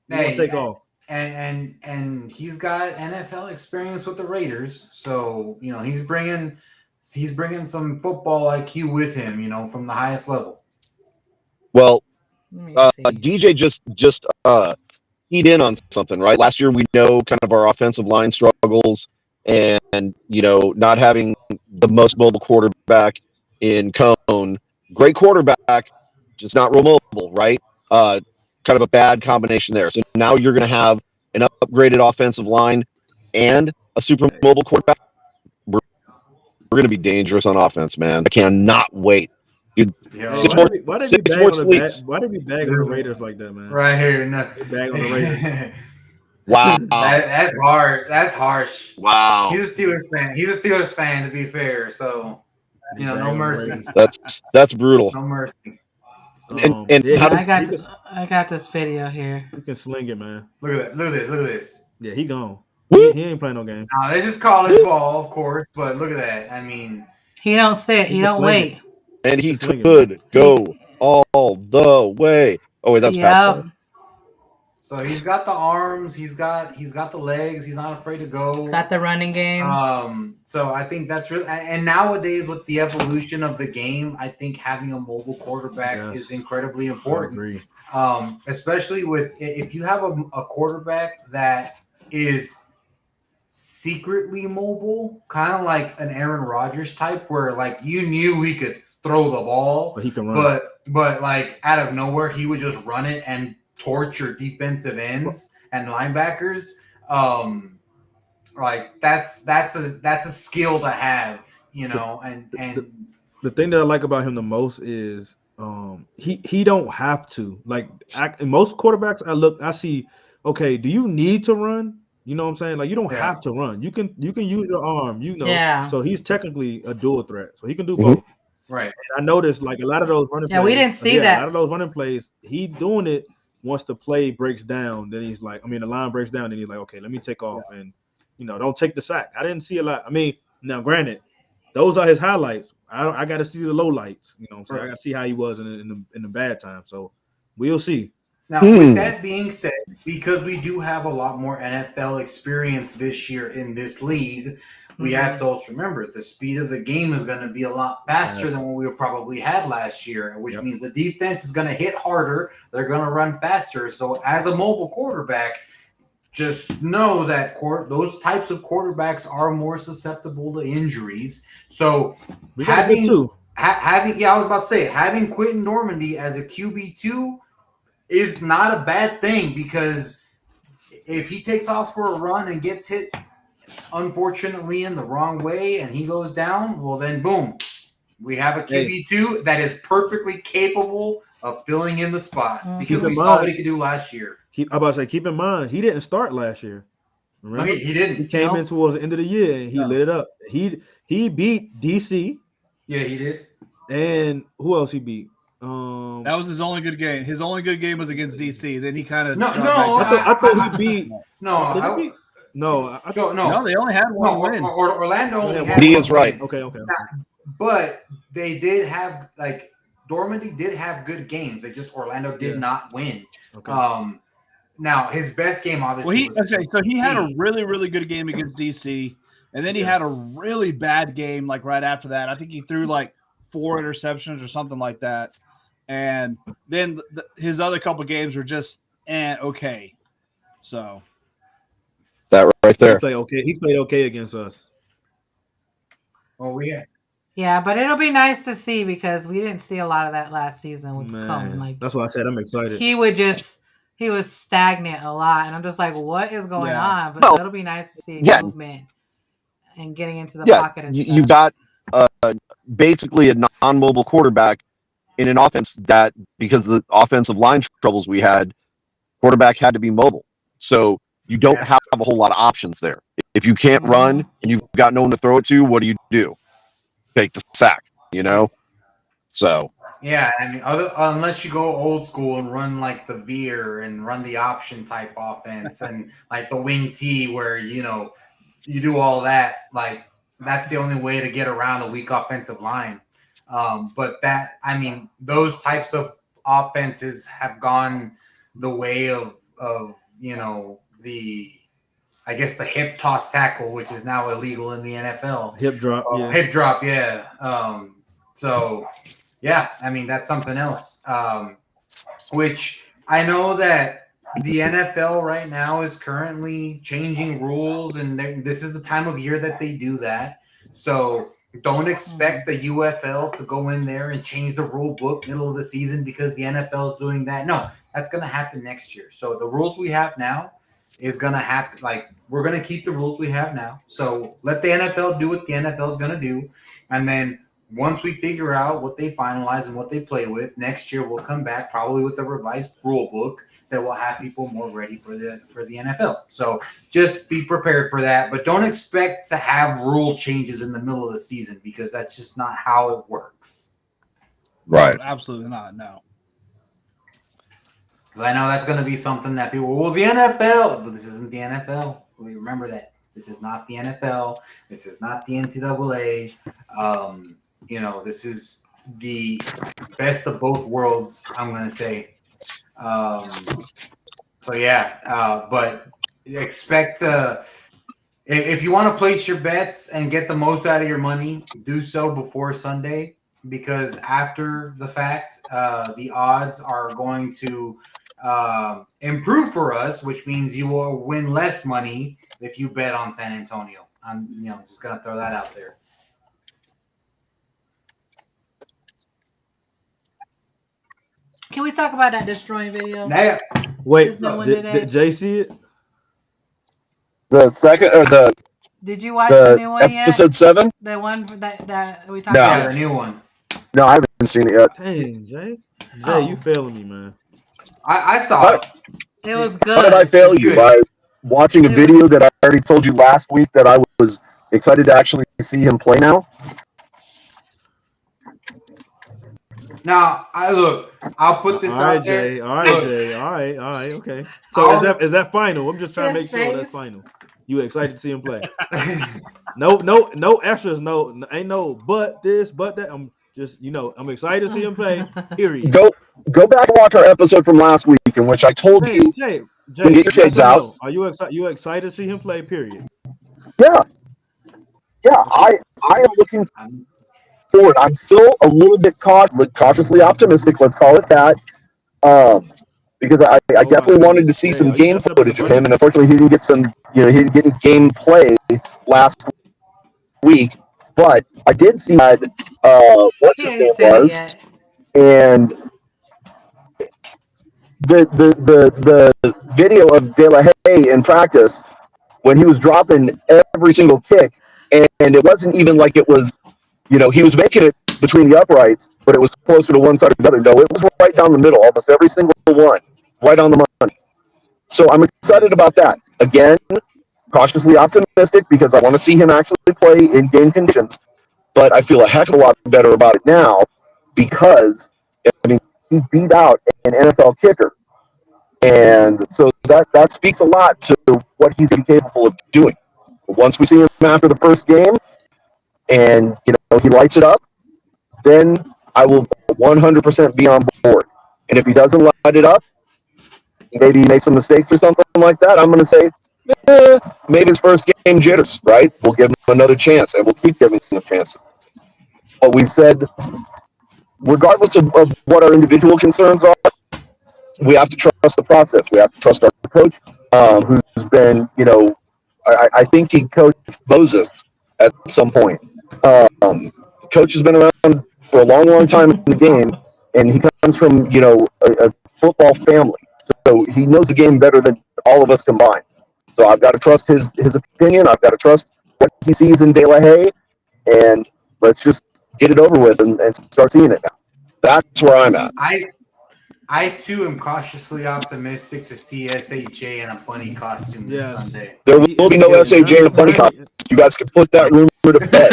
He's gonna take off. And he's got NFL experience with the Raiders. So he's bringing some football IQ with him, from the highest level. Well, DJ just keyed in on something, right? Last year, we know kind of our offensive line struggles and not having the most mobile quarterback in Cone. Great quarterback, just not real mobile, right? Kind of a bad combination there. So now you're going to have an upgraded offensive line and a super mobile quarterback. We're going to be dangerous on offense, man. I cannot wait. Dude, Yo, Hey, why did we six bag more on the sleeps. why did we bag on the Raiders like that, man? right here, no. We bag on the Raiders. Wow. That's hard. That's harsh. Wow. He's a Steelers fan. He's a Steelers fan, to be fair. So, We no bag on the mercy. Raiders. That's brutal. No mercy. And Yeah, how I got this video here. he can sling it, man. Look at that. Look at this. Look at this. Yeah, he gone. Woo! He ain't playing no game. Now, this is college ball, of course, but look at that. I mean, He don't sit. He He can don't sling wait. it. and he Just swing it, could go all the way. Oh wait, that's pass Yep. play. so he's got the arms, he's got the legs, he's not afraid to go. Got the running game. So I think that's really, and nowadays with the evolution of the game, I think having a mobile quarterback Yes. is incredibly I important. agree. Especially with if you have a quarterback that is secretly mobile, kind of like an Aaron Rodgers type, where like you knew he could throw the ball, But he can run. but like out of nowhere he would just run it and torch your defensive ends and linebackers. Like that's a skill to have, you know, and The thing that I like about him the most is he don't have to. Like in most quarterbacks I see, okay, do you need to run? You know what I'm saying? Like you don't Yeah. have to run. You can use your arm, you know. Yeah. So he's technically a dual threat. So he can do Mhm. both. right. And I noticed like a lot of those running Yeah, plays. we didn't see A that. lot of those running plays, he doing it once the play breaks down, then he's like, the line breaks down, and he's like, okay, let me take off and don't take the sack. I didn't see a lot. I mean, now granted, those are his highlights. I got to see the low lights. You know what I'm saying? Right. I got to see how he was in the bad time. So we'll see. Now, with that being said, because we do have a lot more NFL experience this year in this league, we have to also remember the speed of the game is going to be a lot faster than what we probably had last year, which means the defense is going to hit harder. They're going to run faster. So, as a mobile quarterback, just know that those types of quarterbacks are more susceptible to injuries. So, We got to get two. I was about to say, having Quentin Normandy as a QB2 is not a bad thing, because if he takes off for a run and gets hit, unfortunately, in the wrong way and he goes down, well, then boom, we have a QB2 that is perfectly capable of filling in the spot, because we saw what he could do last year. Keep in mind, he didn't start last year. Remember? No, he didn't. He came in towards the end of the year and he lit it up. He beat DC. Yeah, he did. And who else he beat? That was his only good game. His only good game was against DC. Then he kind of I thought he beat. No, they only had one win. Orlando only had he one is right. win. Okay. But they did have, like, Normandy did have good games. They just, Orlando did not win. Okay. Now his best game obviously. So he had a really, really good game against DC, and then he had a really bad game like right after that. I think he threw like 4 interceptions or something like that, and then his other couple games were just okay. So that right there. He played okay against us. Oh yeah. Yeah, but it'll be nice to see, because we didn't see a lot of that last season with Cohen. Like, that's why I said I'm excited. He was stagnant a lot, and I'm just like, what is going on? But it'll be nice to see movement and getting into the pocket and stuff. You got basically a non-mobile quarterback in an offense that, because of the offensive line troubles we had, quarterback had to be mobile. So you don't have a whole lot of options there. If you can't run and you've got no one to throw it to, what do? Take the sack, So yeah, I mean, unless you go old school and run like the veer and run the option type offense and like the wing T, where you do all that, like that's the only way to get around a weak offensive line. But those types of offenses have gone the way of I guess the hip toss tackle, which is now illegal in the NFL. Hip drop, Hip drop, yeah. So, yeah, that's something else. Which I know that the NFL right now is currently changing rules, and this is the time of year that they do that. So Don't expect the UFL to go in there and change the rule book middle of the season because the NFL is doing that. No, that's going to happen next year. So the rules we have now is going to happen. Like, we're going to keep the rules we have now. So let the NFL do what the NFL is going to do. And then once we figure out what they finalize and what they play with, next year we'll come back probably with a revised rule book that will have people more ready for the NFL. So just be prepared for that, but don't expect to have rule changes in the middle of the season because that's just not how it works. Right. No, absolutely not. No. Because I know that's going to be something that people, well, the NFL, but this isn't the NFL. We remember that. This is not the NFL. This is not the NCAA. This is the best of both worlds, I'm going to say. But expect if you want to place your bets and get the most out of your money, do so before Sunday because after the fact, the odds are going to improve for us, which means you will win less money if you bet on San Antonio. I'm just gonna throw that out there. Can we talk about that destroying video? Now, Wait, No one did did it. Jay see it? The second or Did you watch the new one yet? episode 7? The one that we talked No. about? yeah, the new one. No, I haven't seen it yet. Dang, Jay. Oh. You failing me, man. I saw it. It was How did I good. fail It's you good. by watching a video that I already told you last week that I was excited to actually see him play now? Now, I'll put this All right, out there. Jay. All right, Look. Jay. All right. Okay. So is that final? I'm just trying to His make sure that's face. final. You excited to see him play? No extras. No, ain't no but this, but that. I'm just I'm excited to see him play. Period. Go back and watch our episode from last week in which I told you. Jay, get your shades yes or out. no? Are you excited? You excited to see him play? Period. Yeah. I am looking forward. I'm still a little bit cautiously optimistic. Let's call it that. Because I definitely wanted to see some game footage of him, and unfortunately he didn't get he didn't get any game play last week. But I did see that what's his name was, and the video of De La Haye in practice when he was dropping every single kick, and it wasn't even like it was, he was making it between the uprights, but it was closer to one side or the other. No, it was right down the middle, almost every single one, right on the money. So I'm excited about that. Again, cautiously optimistic because I want to see him actually play in game conditions, but I feel a heck of a lot better about it now because, he beat out an NFL kicker. And so that speaks a lot to what he's capable of doing. Once we see him after the first game and he lights it up, then I will 100% be on board. And if he doesn't light it up, maybe he makes some mistakes or something like that, I'm going to say, maybe his first game jitters, right? We'll give him another chance, and we'll keep giving him chances. But we've said, regardless of what our individual concerns are, we have to trust the process. We have to trust our coach, who's been, I think he coached Moses at some point. The coach has been around for a long, long time in the game, and he comes from, a football family. So he knows the game better than all of us combined. So I've got to trust his opinion. I've got to trust what he sees in De La Haye, and let's just get it over with and start seeing it now. That's where I'm at. I too am cautiously optimistic to see SHJ in a bunny costume this Sunday. There will be no SHJ in a bunny costume. You guys can put that rumor to bed.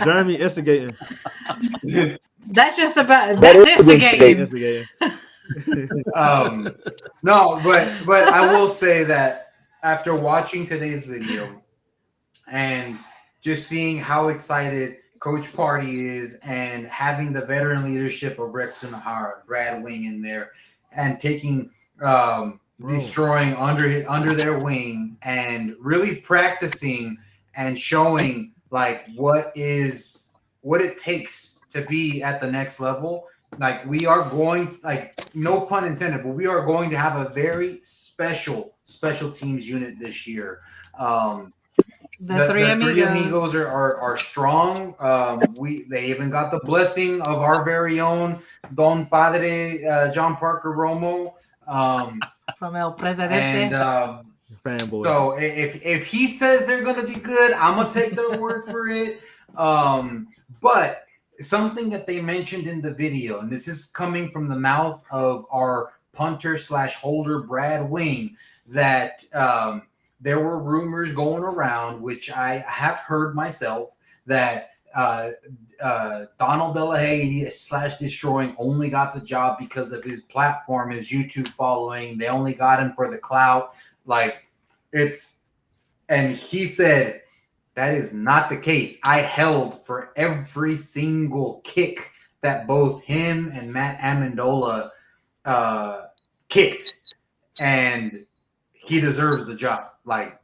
Jeremy instigating. That's instigating. No, but I will say that after watching today's video and just seeing how excited Coach Party is and having the veteran leadership of Rex Sunahara, Brad Wing in there, and taking destroying under their wing and really practicing and showing like what it takes to be at the next level. Like we are going, like no pun intended, but we are going to have a very special teams unit this year. The three amigos are strong. They even got the blessing of our very own Don Padre John Parker Romo. From El Presidente. And Fanboy. so if he says they're gonna be good, I'm gonna take their word for it. But something that they mentioned in the video, and this is coming from the mouth of our punter / holder Brad Wing, that there were rumors going around, which I have heard myself, that Donald Delahaye / Destroying only got the job because of his platform, his YouTube following. They only got him for the clout. And he said that is not the case. I held for every single kick that both him and Matt Amendola kicked, and he deserves the job. I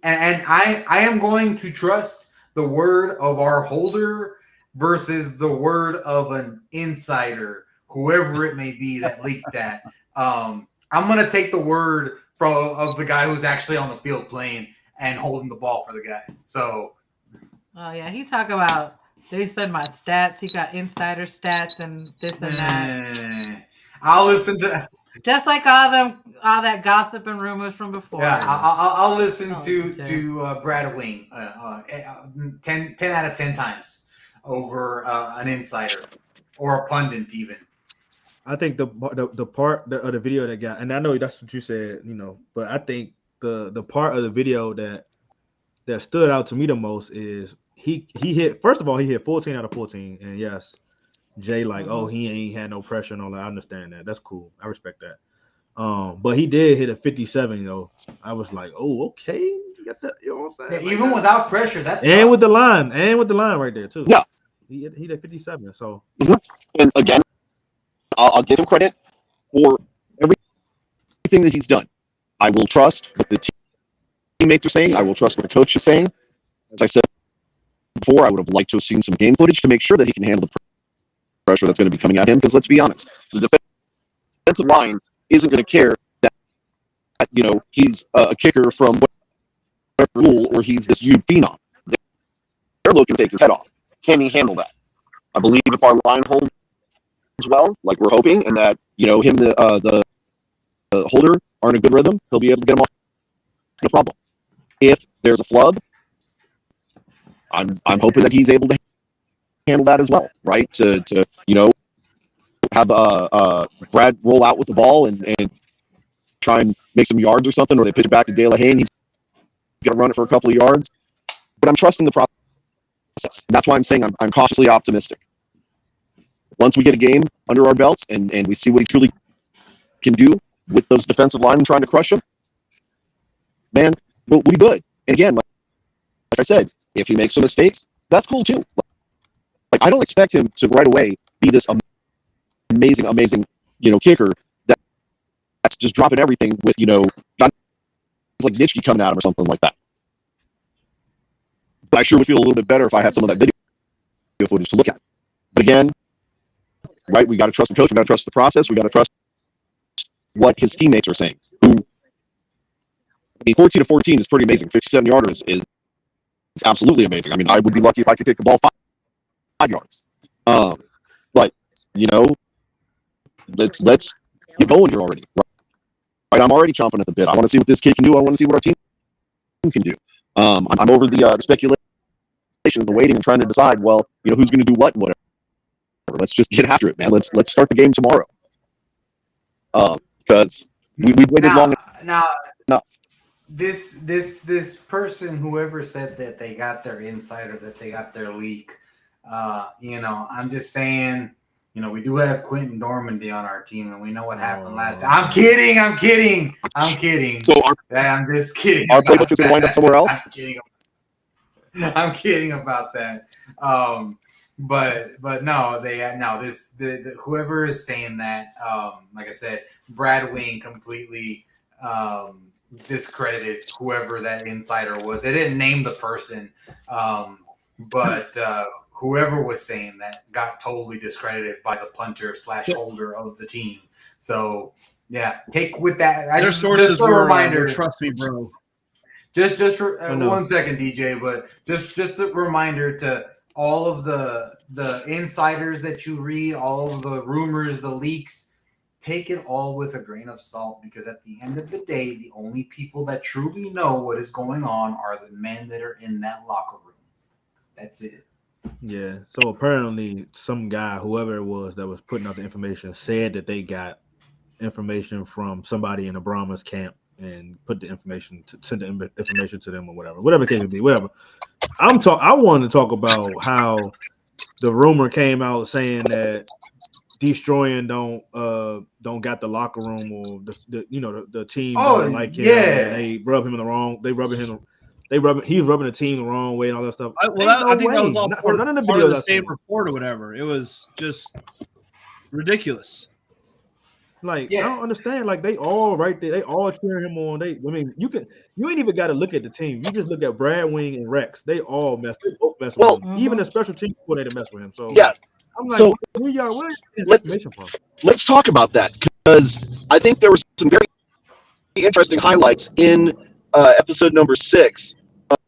am going to trust the word of our holder versus the word of an insider, whoever it may be that leaked that. I'm going to take the word of the guy who's actually on the field playing and holding the ball for the guy. So, oh yeah, he talk about, they said my stats. He got insider stats and this and that. I'll listen to. Just like all that gossip and rumors from before. Yeah, I'll listen to Brad Wing 10 out of 10 times over an insider or a pundit even. I think the part of the video that got, and I know that's what you said, but I think the part of the video that stood out to me the most is he hit, first of all, he hit 14 out of 14, and yes, Jay he ain't had no pressure and all that. I understand that. That's cool. I respect that. But he did hit a 57, though. I was like, oh, okay. You got that, you know what I'm saying? Yeah, even without pressure, that's and tough. with the line right there too. Yeah. He hit 57. So and again, I'll give him credit for everything that he's done. I will trust what the teammates are saying. I will trust what the coach is saying. As I said before, I would have liked to have seen some game footage to make sure that he can handle the pressure that's going to be coming at him. Because let's be honest, the defensive line isn't going to care that he's a kicker from whatever school or he's this huge phenom. They're looking to take his head off. Can he handle that? I believe if our line holds well, like we're hoping, and that him the holder are in a good rhythm, he'll be able to get him off. No problem. If there's a flub, I'm hoping that he's able to handle that as well, right? To have Brad roll out with the ball and try and make some yards or something, or they pitch it back to De La Haye and he's going to run it for a couple of yards. But I'm trusting the process. That's why I'm saying I'm cautiously optimistic. Once we get a game under our belts and we see what he truly can do with those defensive linemen trying to crush him, man, we'll be good. And again, like I said, if he makes some mistakes, that's cool too. Like I don't expect him to right away be this amazing, kicker that's just dropping everything with, guys like Nitschke coming at him or something like that. But I sure would feel a little bit better if I had some of that video footage to look at. But again, right, we got to trust the coach, we got to trust the process, we got to trust what his teammates are saying. 14 to 14 is pretty amazing. 57-yarder is absolutely amazing. I mean, I would be lucky if I could kick the ball 5 yards. But let's get going here already. Right, I'm already chomping at the bit. I want to see what this kid can do. I want to see what our team can do. I'm over the speculation, the waiting, and trying to decide. Well, who's going to do what and whatever. Let's just get after it, man. Let's start the game tomorrow. Because we waited long enough. This person, whoever said that they got their insider, that they got their leak, I'm just saying, we do have Quentin Dormandy on our team, and we know what happened last time. I'm kidding. So I'm just kidding. Our playbook is going to wind up somewhere else? I'm kidding about that. But no, the whoever is saying that, like I said, Brad Wing completely discredited whoever that insider was. They didn't name the person, but whoever was saying that got totally discredited by the punter / holder of the team. So yeah, take with that. Their sources were, trust me, bro. Just for 1 second, DJ, but just a reminder to all of the insiders that you read, all of the rumors, the leaks, take it all with a grain of salt, because at the end of the day, the only people that truly know what is going on are the men that are in that locker room. That's it. Yeah. So apparently, some guy, whoever it was that was putting out the information, said that they got information from somebody in the Brahmas camp and put the information send the information to them or whatever the case may be, whatever. I wanted to talk about how the rumor came out saying that Destroying don't got the locker room, or the team don't like him, and they rub him in the wrong. He's rubbing the team the wrong way and all that stuff. I think that was all part of the same report or whatever. It was just ridiculous. Like, I don't understand. Like, they all right there. They all cheering him on. You ain't even got to look at the team. You just look at Brad Wing and Rex. They both mess with him. Even the special team coordinator mess with him. So yeah. I'm like, so where is information from? Let's talk about that, because I think there were some very interesting highlights in episode number 6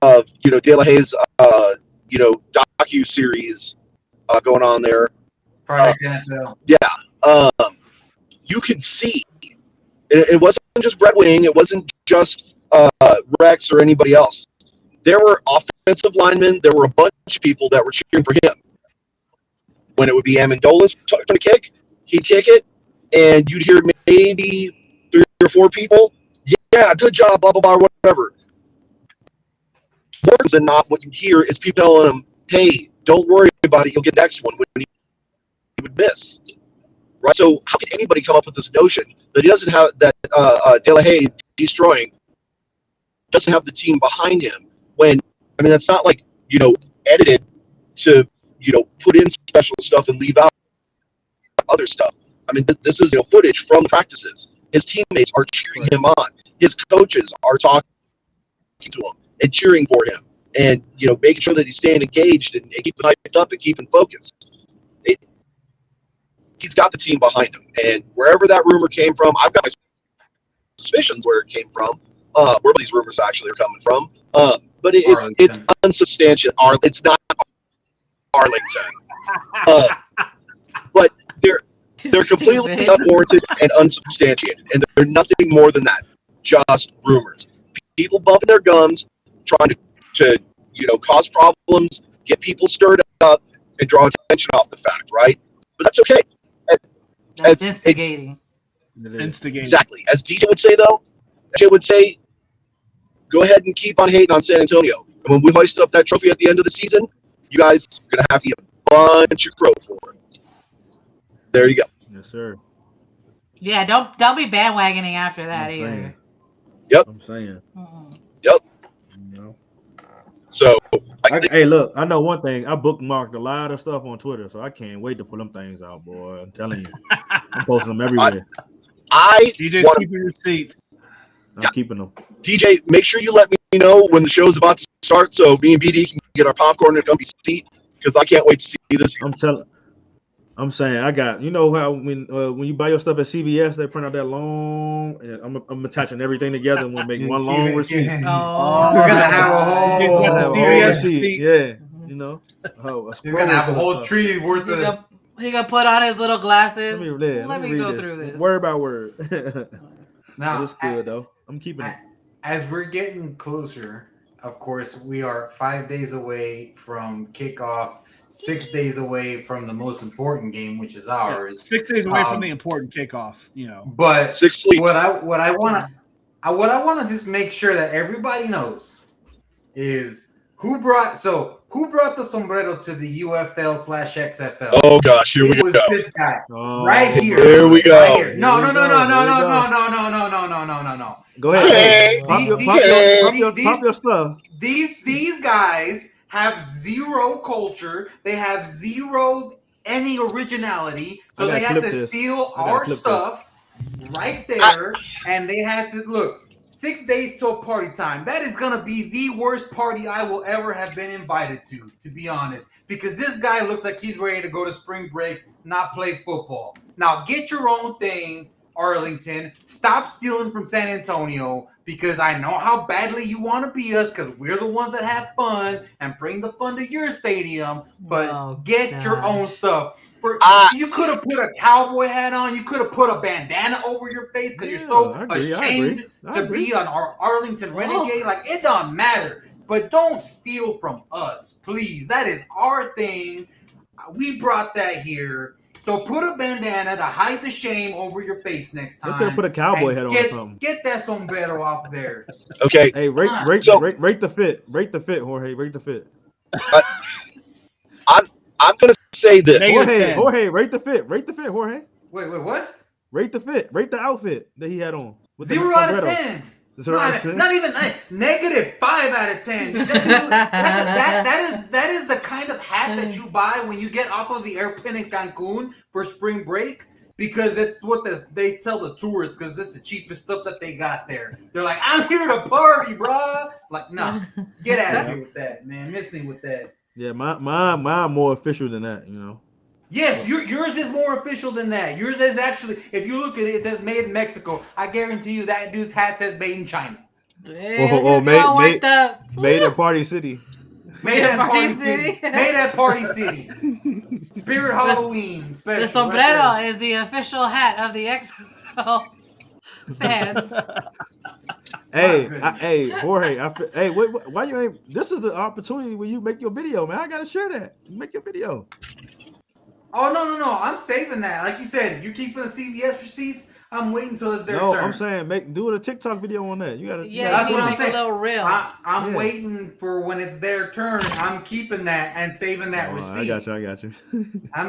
of De La Haye's docu series going on there. Project NFL. Yeah. You could see it wasn't just Brett Wing, it wasn't just Rex or anybody else. There were offensive linemen, there were a bunch of people that were cheering for him. When it would be Amendola's turn to kick, he'd kick it, and you'd hear maybe 3 or 4 people, yeah, good job, blah, blah, blah, whatever. More than not, what you hear is people telling him, hey, don't worry about it, you'll get the next one, when he would miss. Right? So how can anybody come up with this notion that he doesn't have, that De La Haye Destroying doesn't have the team behind him, when, I mean, that's not like, edited to, put in special stuff and leave out other stuff. I mean, this is footage from the practices. His teammates are cheering him on. His coaches are talking to him and cheering for him, and making sure that he's staying engaged and keeping hyped up and keeping focused. He's got the team behind him, and wherever that rumor came from, I've got my suspicions where it came from, where these rumors actually are coming from. But it's unsubstantiated. It's not Arlington, but they're completely unwarranted and unsubstantiated, and they're nothing more than that, just rumors. People bumping their gums, trying to cause problems, get people stirred up, and draw attention off the fact, right? But that's okay. That's instigating. Exactly. As DJ would say, though, go ahead and keep on hating on San Antonio. And when we hoist up that trophy at the end of the season, you guys are going to have to eat a bunch of crow for it. There you go. Yes, sir. Yeah, don't be bandwagoning after that either. Yep. I'm saying. Yep. So, hey, look, I know one thing. I bookmarked a lot of stuff on Twitter, so I can't wait to pull them things out, boy. I'm telling you. I'm posting them everywhere. DJ's keeping your receipts. I'm keeping them. DJ, make sure you let me know when the show's about to start, so me and BD can get our popcorn and a comfy seat, because I can't wait to see this. I'm saying, I got, how when you buy your stuff at CVS, they print out that long, and I'm attaching everything together and we'll make one long receipt. Oh, he's gonna have a whole receipt. Yeah, he's gonna have a whole tree worth of. He gonna put on his little glasses. Let me go this. Through this word by word. Now it's good though. I'm keeping it. As we're getting closer, of course, we are 5 days away from kickoff. 6 days away from the most important game, which is ours. 6 days away from the important kickoff, But 6 sleeps. What I want to just make sure that everybody knows is who brought the sombrero to the UFL/XFL. Oh gosh, here we go. It was this guy right here. Here we go. Right here. No. Go ahead. Pop your stuff. These guys have zero culture. They have zero any originality. So they had to steal our stuff right there. And they had to look 6 days till party time. That is gonna be the worst party I will ever have been invited to be honest. Because this guy looks like he's ready to go to spring break, not play football. Now get your own thing. Arlington. Stop stealing from San Antonio because I know how badly you want to be us because we're the ones that have fun and bring the fun to your stadium. But get your own stuff. You could have put a cowboy hat on. You could have put a bandana over your face because you're so ashamed to be an Arlington Renegade. Like, it doesn't matter. But don't steal from us, please. That is our thing. We brought that here. So put a bandana to hide the shame over your face next time. You could have put a cowboy hat on or something. Get that sombrero off there. Okay. Hey, rate the fit. Rate the fit, Jorge. Rate the fit. I'm gonna say this. Jorge, rate the fit. Rate the fit, Jorge. Wait, what? Rate the fit. Rate the outfit that he had on. 0 out of 10. Not even -5 out of 10. That is the kind of hat that you buy when you get off of the airplane in Cancun for spring break, because it's what they tell the tourists, because this is the cheapest stuff that they got there. They're like, I'm here to party, bro. Like, nah, get out of here with that, man. Miss me with that. Yeah, mine more official than that, you know. Yes, yours is more official than that. Yours is actually, if you look at it, it says made in Mexico. I guarantee you that dude's hat says made in China. Made in Party City. Made at Party City. Made at Party City. Spirit Halloween special. The sombrero is the official hat of the XFL fans. Hey, Jorge. Why you ain't? This is the opportunity where you make your video, man. I gotta share that. You make your video. Oh no! I'm saving that. Like you said, you're keeping the CVS receipts. I'm waiting until it's their turn. No, I'm saying do a TikTok video on that. You gotta. That's what I'm saying. A little reel. I'm waiting for when it's their turn. I'm keeping that and saving that receipt. I got you.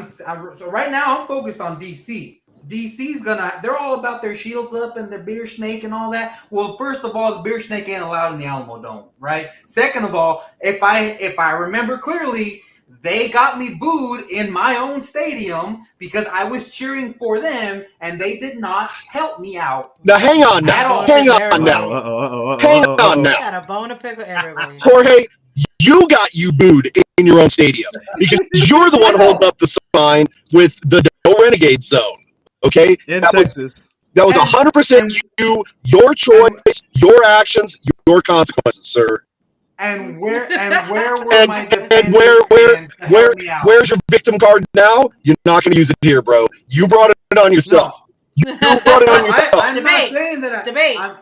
So right now I'm focused on DC. DC's they're all about their shields up and their beer snake and all that. Well, first of all, the beer snake ain't allowed in the Alamo Dome, right? Second of all, if I remember clearly, they got me booed in my own stadium because I was cheering for them and they did not help me out. Now hang on now. Hang on now. Got a bone to pick with everybody. Jorge, you booed in your own stadium because you're the one holding up the sign with the No Renegade Zone. Okay? In Texas. That was 100% you, your choice, your actions, your consequences, sir. And where were my defenders? Where's your victim card now? You're not going to use it here, bro. You brought it on yourself. No. You brought it on yourself. I'm not saying that. Debate. I'm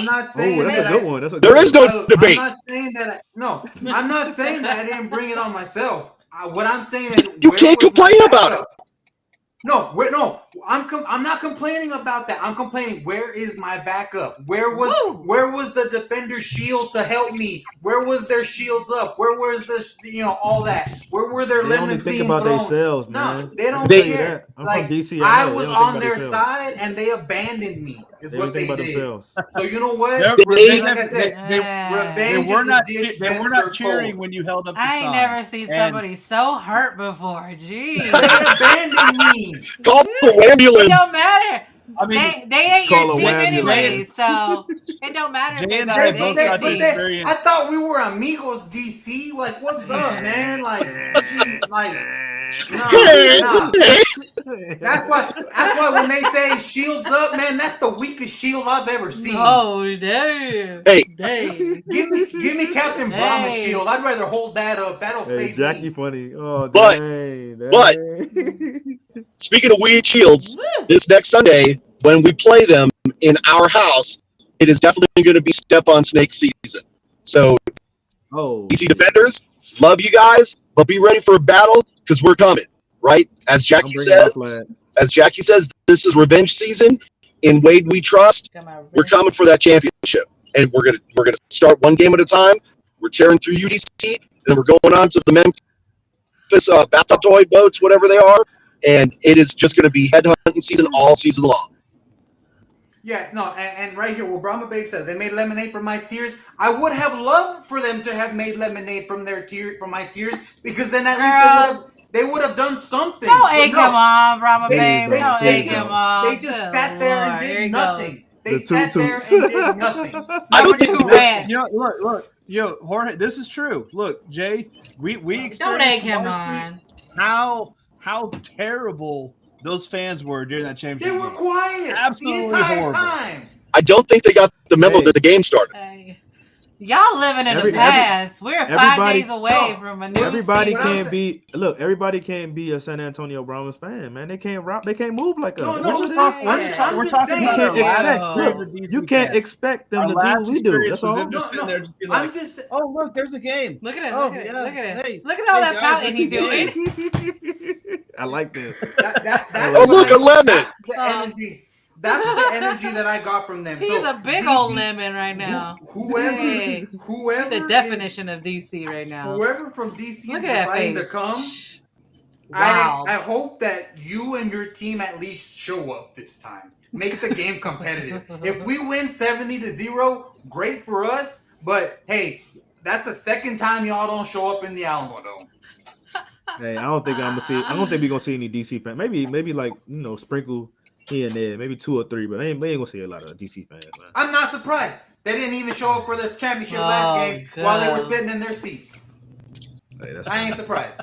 not saying that's a good one. There is no debate. I'm not saying that. I'm not saying that I didn't bring it on myself. What I'm saying is you can't complain about it. I'm not complaining about that. I'm complaining. Where is my backup? Where was the defender's shield to help me? Where was their shields up? Where was this? All that. Where were their lemons being thrown? They only think about themselves, man. No, they don't care. I'm from DC. I was on their side, and they abandoned me. Is what they did. So you know what? Revenge, like I said, they were not cheering when you held up the sign. I ain't never seen somebody so hurt before. Jeez. They abandoned me. Call the ambulance. It don't matter. I mean, they ain't your team anyway, so it don't matter. I thought we were amigos, DC. Like, what's up, man? Like, nah. That's why when they say shields up, man, that's the weakest shield I've ever seen. Oh damn! Hey, give me Captain Brahma's shield. I'd rather hold that up. That'll save Jackie me. funny. Oh, but speaking of weak shields, this next Sunday when we play them in our house, it is definitely going to be step on snake season. So, DC Defenders, love you guys, but be ready for a battle because we're coming. Right? As Jackie says, this is revenge season. In Wade we trust. We're coming for that championship. And we're gonna start one game at a time. We're tearing through UDC, and then we're going on to the Memphis bathtub toy boats, whatever they are. And it is just gonna be headhunting season all season long. Yeah, no, and right here, what Brahma Babe said, they made lemonade from my tears. I would have loved for them to have made lemonade from my tears, because then at least they would have done something. Don't egg him on, Brahma Babe. Don't egg him on. They just sat there and did nothing. They sat there and did nothing. Look, Jorge, this is true. Look, Jay, we experienced don't egg him on. How terrible those fans were during that championship They were game. quiet Absolutely the entire horrible. time. I don't think they got the memo that the game started. Hey. Y'all living in the Every- past. We're 5 everybody- days away No, from a new Everybody season. can't be everybody can't be a San Antonio Brahmas fan, man. They can't move like No, us. no, That's what it talk- is. we're You talk- We're just talking saying. about our can't last expect experience look, with DC you can't fans. expect them Our to do last what we do. experience That's was all. them just No, sitting no. there just be I'm like, just oh, look, there's a game. Look at it. Oh, Look at it. yeah. Look at it. Hey, Look at all hey, that guys, pouting he look at the doing. I like this. that's Oh, look, a lemon. That's the energy. That's the energy that I got from them. He's So, a big DC, old lemon right now. Whoever, Hey. whoever The is- definition of DC right now. whoever from DC Look is at that deciding face. to come, Wow. I hope that you and your team at least show up this time. Make the game competitive. If we win 70-0, great for us. But hey, that's the second time y'all don't show up in the Alamo Dome. Hey, I don't think we're gonna see any DC fans. Maybe like sprinkle here and there, maybe 2 or 3, but we ain't gonna see a lot of DC fans, man. I'm not surprised. They didn't even show up for the championship Oh, last game while they were God. sitting in their seats. Hey, that's I ain't surprised.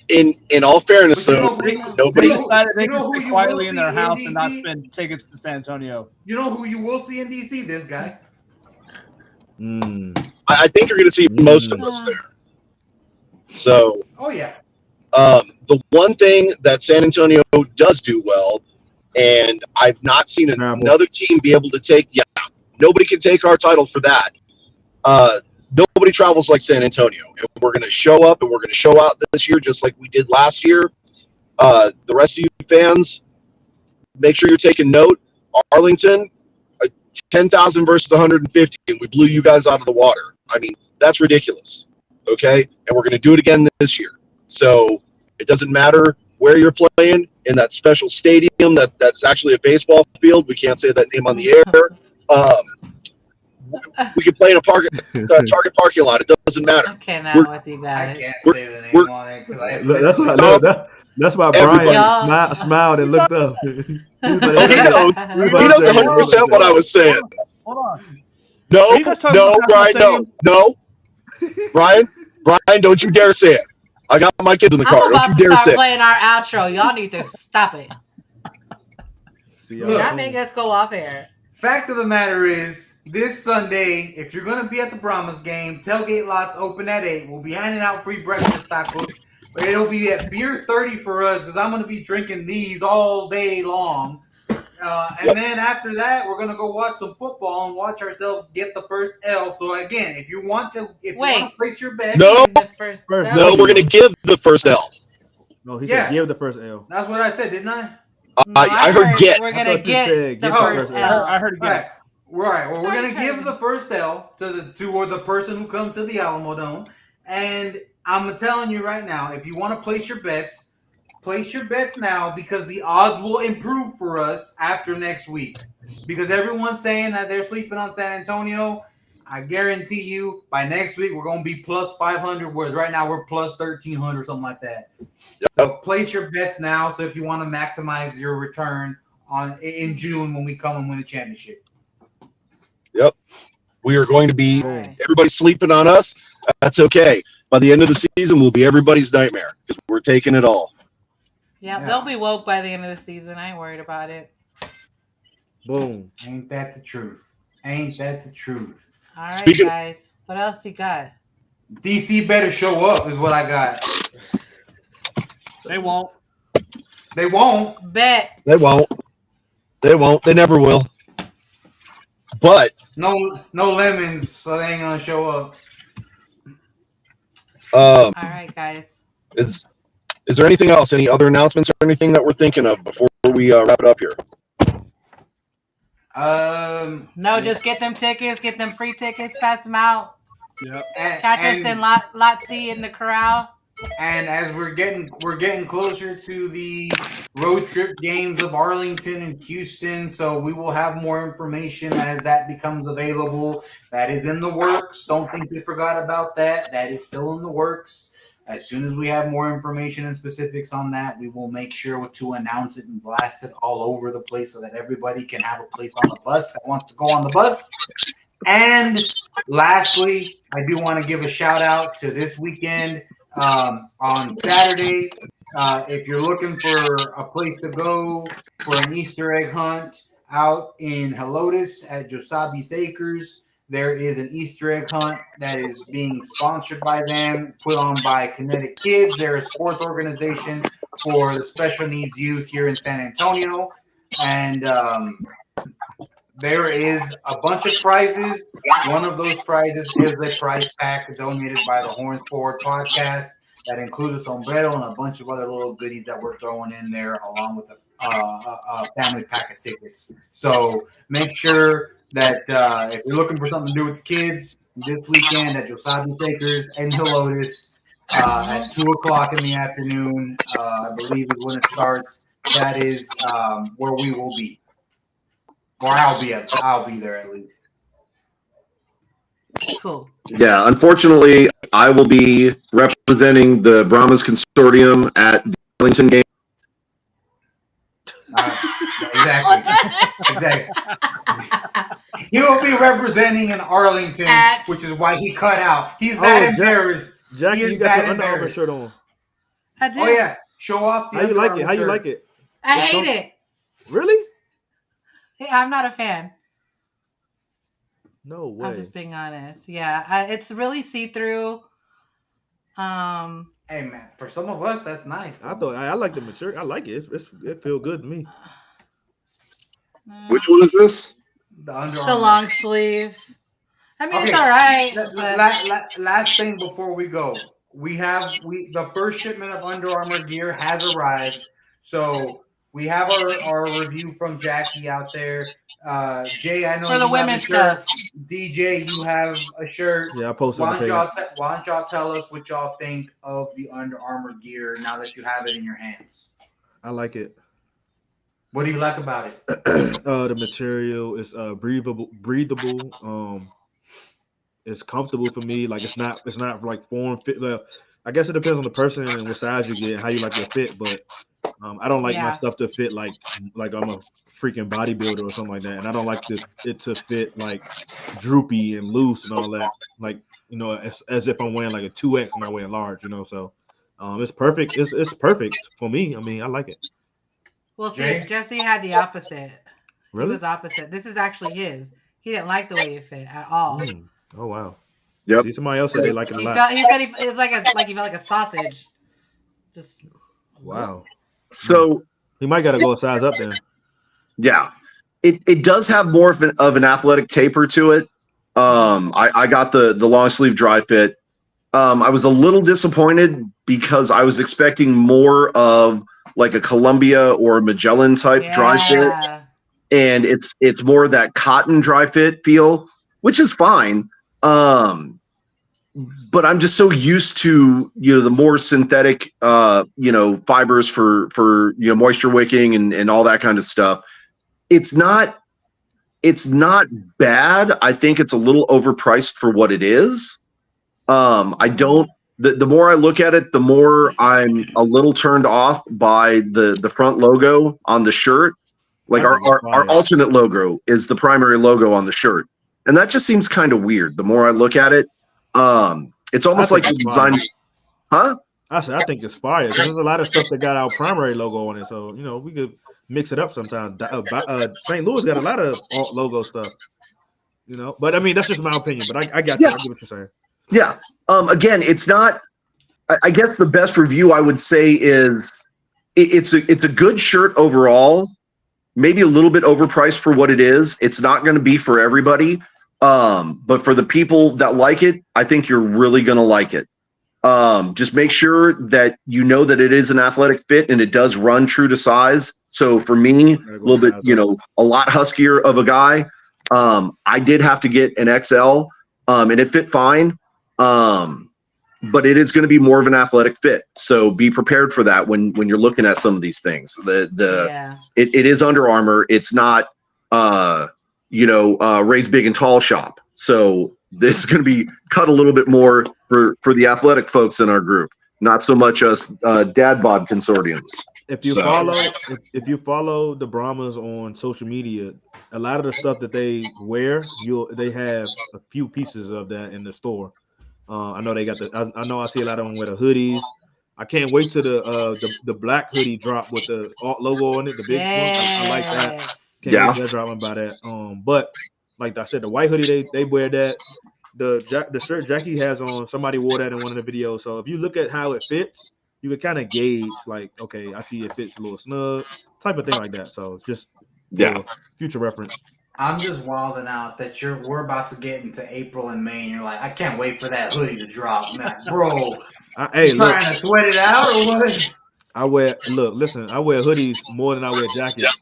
In all fairness, But you though, know who- nobody. They decided they you know could who sit you quietly will in their see house in and not DC? spend tickets to San Antonio. You know who you will see in DC? This guy. I think you're going to see most of us there. So, Oh yeah. the one thing that San Antonio does do well, and I've not seen another team be able to take. Yeah, nobody can take our title for that. Nobody travels like San Antonio, and we're going to show up and we're going to show out this year just like we did last year. The rest of you fans, make sure you're taking note. Arlington, 10,000 versus 150, and we blew you guys out of the water. I mean, that's ridiculous. Okay, and we're going to do it again this year. So it doesn't matter where you're playing in that special stadium that's actually a baseball field. We can't say that name on the air. We can play in a Target parking lot. It doesn't matter. I cannot with you I guys. can't say the name on it because That's why Everybody. Brian smiled and looked up. Oh, he knows. He knows 100% what I was saying. Hold on. No, Are you guys talking no, about Brian, Stadium? no. Brian, don't you dare say it. I got my kids in the car. I'm Don't about you to dare start say it. playing our outro. Y'all need to stop it. Do Look. not make us go off air. Fact of the matter is, this Sunday, if you're going to be at the Brahmas game, tailgate lots open at 8. We'll be handing out free breakfast tacos. But it'll be at beer 30 for us because I'm going to be drinking these all day long. And then after that, we're going to go watch some football and watch ourselves get the first L. So again, if you want to place your bet. No. The first No, we're going to give the first L. No, he said give the first L. That's what I said, didn't I? No, I heard get. We're going to get the first L. I heard get. Right. Well, we're going to give the first L to the person who comes to the Alamo Dome. And I'm telling you right now, if you want to place your bets now because the odds will improve for us after next week. Because everyone's saying that they're sleeping on San Antonio. I guarantee you by next week we're going to be plus 500, whereas right now we're plus 1,300, something like that. Yep. So place your bets now. So if you want to maximize your return in June when we come and win a championship. Yep. We are going to be everybody's sleeping on us. That's okay. By the end of the season, we'll be everybody's nightmare because we're taking it all. Yeah, they'll be woke by the end of the season. I ain't worried about it. Boom. Ain't that the truth? Ain't that the truth? All right, guys. What else you got? DC better show up is what I got. They won't. They won't. Bet. They won't. They won't. They never will. But no lemons, so they ain't gonna show up. All right, guys. Is there anything else? Any other announcements or anything that we're thinking of before we wrap it up here? No, just get them tickets, get them free tickets, pass them out. Yep. Catch us in lot C in the corral. And as we're getting closer to the road trip games of Arlington and Houston, so we will have more information as that becomes available. That is in the works. Don't think we forgot about that. That is still in the works. As soon as we have more information and specifics on that, we will make sure to announce it and blast it all over the place so that everybody can have a place on the bus that wants to go on the bus. And lastly, I do want to give a shout out to this weekend. On Saturday, If you're looking for a place to go for an Easter egg hunt out in Helotes at Josabi's Acres, there is an Easter egg hunt that is being sponsored by them, put on by Kinetic Kids. They're a sports organization for the special needs youth here in San Antonio. And there is a bunch of prizes. One of those prizes is a prize pack donated by the Horns Forward podcast that includes a sombrero and a bunch of other little goodies that we're throwing in there, along with a family pack of tickets. So make sure that if you're looking for something to do with the kids this weekend at Josabi's Acres and Helotes at 2 o'clock in the afternoon, I believe is when it starts. That is where we will be. Or I'll be there at least. Cool. Yeah, unfortunately, I will be representing the Brahmas Consortium at the Arlington game. Exactly. He will be representing in Arlington, which is why he cut out. He's that embarrassed. Jackie, you got your Under Armour shirt on. I do. Oh yeah, show off the How you like it? How you like it? I hate it. Really? I'm not a fan. No way. I'm just being honest. Yeah, it's really see-through. Hey man, for some of us, that's nice. I like the material. I like it. It feels good to me. Which one is this? The Under Armour. The long sleeve. I mean, Okay. it's all right. Last thing before we go, the first shipment of Under Armour gear has arrived. So we have our review from Jackie out there. Jay, I know for the women's stuff. DJ, you have a shirt. Yeah, I posted. Why don't y'all tell us what y'all think of the Under Armour gear now that you have it in your hands? I like it. What do you like about it? The material is breathable. It's comfortable for me. Like it's not like form fit. Well, I guess it depends on the person and what size you get and how you like your fit. But I don't like my stuff to fit like I'm a freaking bodybuilder or something like that. And I don't like it to fit like droopy and loose and all that. Like, you know, as if I'm wearing like a 2X when I wear large, you know. So it's perfect. It's perfect for me. I mean, I like it. Well, see, Jesse had the opposite. Really? He was opposite. This is actually his. He didn't like the way it fit at all. Oh wow. Yep. See, somebody else said they like it a lot. He said it was like he felt like a sausage. Just wow. So he might got to go a size up then. Yeah, it does have more of an athletic taper to it. I got the long sleeve dry fit. I was a little disappointed because I was expecting more of like a Columbia or a Magellan type dry fit, and it's more that cotton dry fit feel, which is fine. But I'm just so used to, you know, the more synthetic, you know, fibers for you know, moisture wicking and all that kind of stuff. It's not bad. I think it's a little overpriced for what it is. The more I look at it, the more I'm a little turned off by the front logo on the shirt. Like our alternate logo is the primary logo on the shirt. And that just seems kind of weird. The more I look at it, it's almost like the design. Huh? I think it's fire because there's a lot of stuff that got our primary logo on it. So, you know, we could mix it up sometimes. St. Louis got a lot of logo stuff, you know. But I mean, that's just my opinion. But I got you. I get what you're saying. Yeah. Again, it's not. I guess the best review I would say is it's a good shirt overall. Maybe a little bit overpriced for what it is. It's not going to be for everybody. But for the people that like it, I think you're really going to like it. Just make sure that you know that it is an athletic fit and it does run true to size. So for me, a little bit, you know, a lot huskier of a guy. I did have to get an XL, and it fit fine. But it is going to be more of an athletic fit. So be prepared for that when you're looking at some of these things. It is Under Armour. It's not, Raise Big and Tall shop. So this is going to be cut a little bit more for the athletic folks in our group, not so much us dad bod consortiums. If you follow the Brahmas on social media, a lot of the stuff that they wear, they have a few pieces of that in the store. I know they got I know I see a lot of them with the hoodies. I can't wait to the black hoodie drop with the alt logo on it, the big one. I like that. Can't wait to that drop and buy that. But like I said, the white hoodie they wear that. The shirt Jackie has on, somebody wore that in one of the videos. So if you look at how it fits, you can kind of gauge like, okay, I see it fits a little snug, type of thing like that. So just for future reference. I'm just wilding out that we're about to get into April and May, and you're like, I can't wait for that hoodie to drop, man, bro. You trying to sweat it out or what? I wear hoodies more than I wear jackets.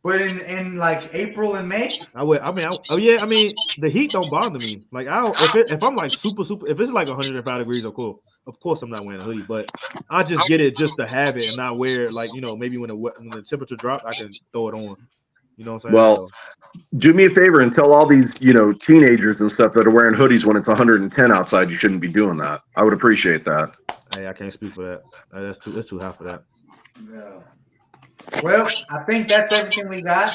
But in like April and May, I mean, the heat don't bother me. Like if I'm like super, if it's like 105 degrees, of course I'm not wearing a hoodie. But I just get it just to have it and not wear it. Like, maybe when the temperature drops, I can throw it on. You know what I'm saying? Well, do me a favor and tell all these teenagers and stuff that are wearing hoodies when it's 110 outside, you shouldn't be doing that. I would appreciate that. Hey, I can't speak for that. That's too high for that. Yeah. Well, I think that's everything we got.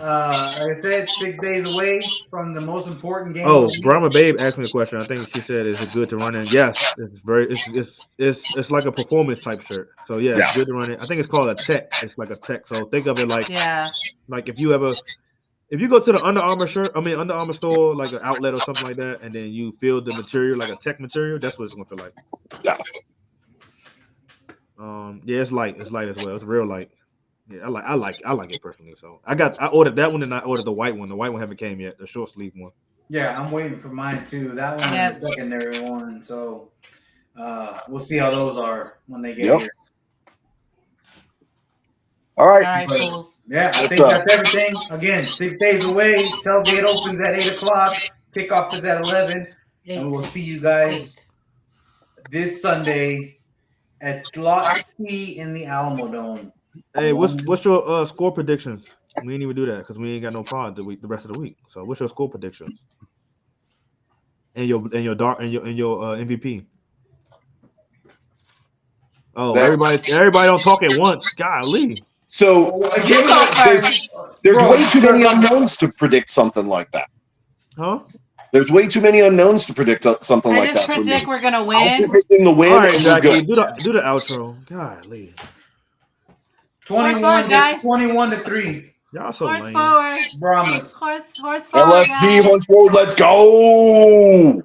Like I said, 6 days away from the most important game. Oh, Brahma Babe asked me a question. I think she said, "Is it good to run in?" Yes, it's like a performance type shirt. So yeah, it's good to run in. I think it's called a tech. It's like a tech. So think of it like like if you go to the Under Armour Under Armour store, like an outlet or something like that, and then you feel the material like a tech material, that's what it's gonna feel like. Yeah. Yeah, it's light. It's light as well. It's real light. Yeah, I like it personally. So I ordered that one and I ordered the white one. The white one haven't came yet. The short sleeve one. Yeah, I'm waiting for mine too. That one is the secondary one. So we'll see how those are when they get here. All right. Fools. Yeah, I think that's everything. Again, 6 days away. Tailgate opens at 8 o'clock. Kickoff is at 11. And we'll see you guys this Sunday at Lot C in the Alamo Dome. Hey, what's your score predictions? We didn't even do that because we ain't got no pod the rest of the week. So what's your score predictions? And your MVP. Oh, everybody don't talk at once. Golly. So there's way too many unknowns to predict something like that. Huh? There's way too many unknowns to predict something like that. I just predict we're gonna win. I'm predicting the win. All right, Jackie, do the outro. Golly. 21 to 3. Y'all so lame. Forward. Brahmas. Horse forward. LSP, horse forward. Let's go.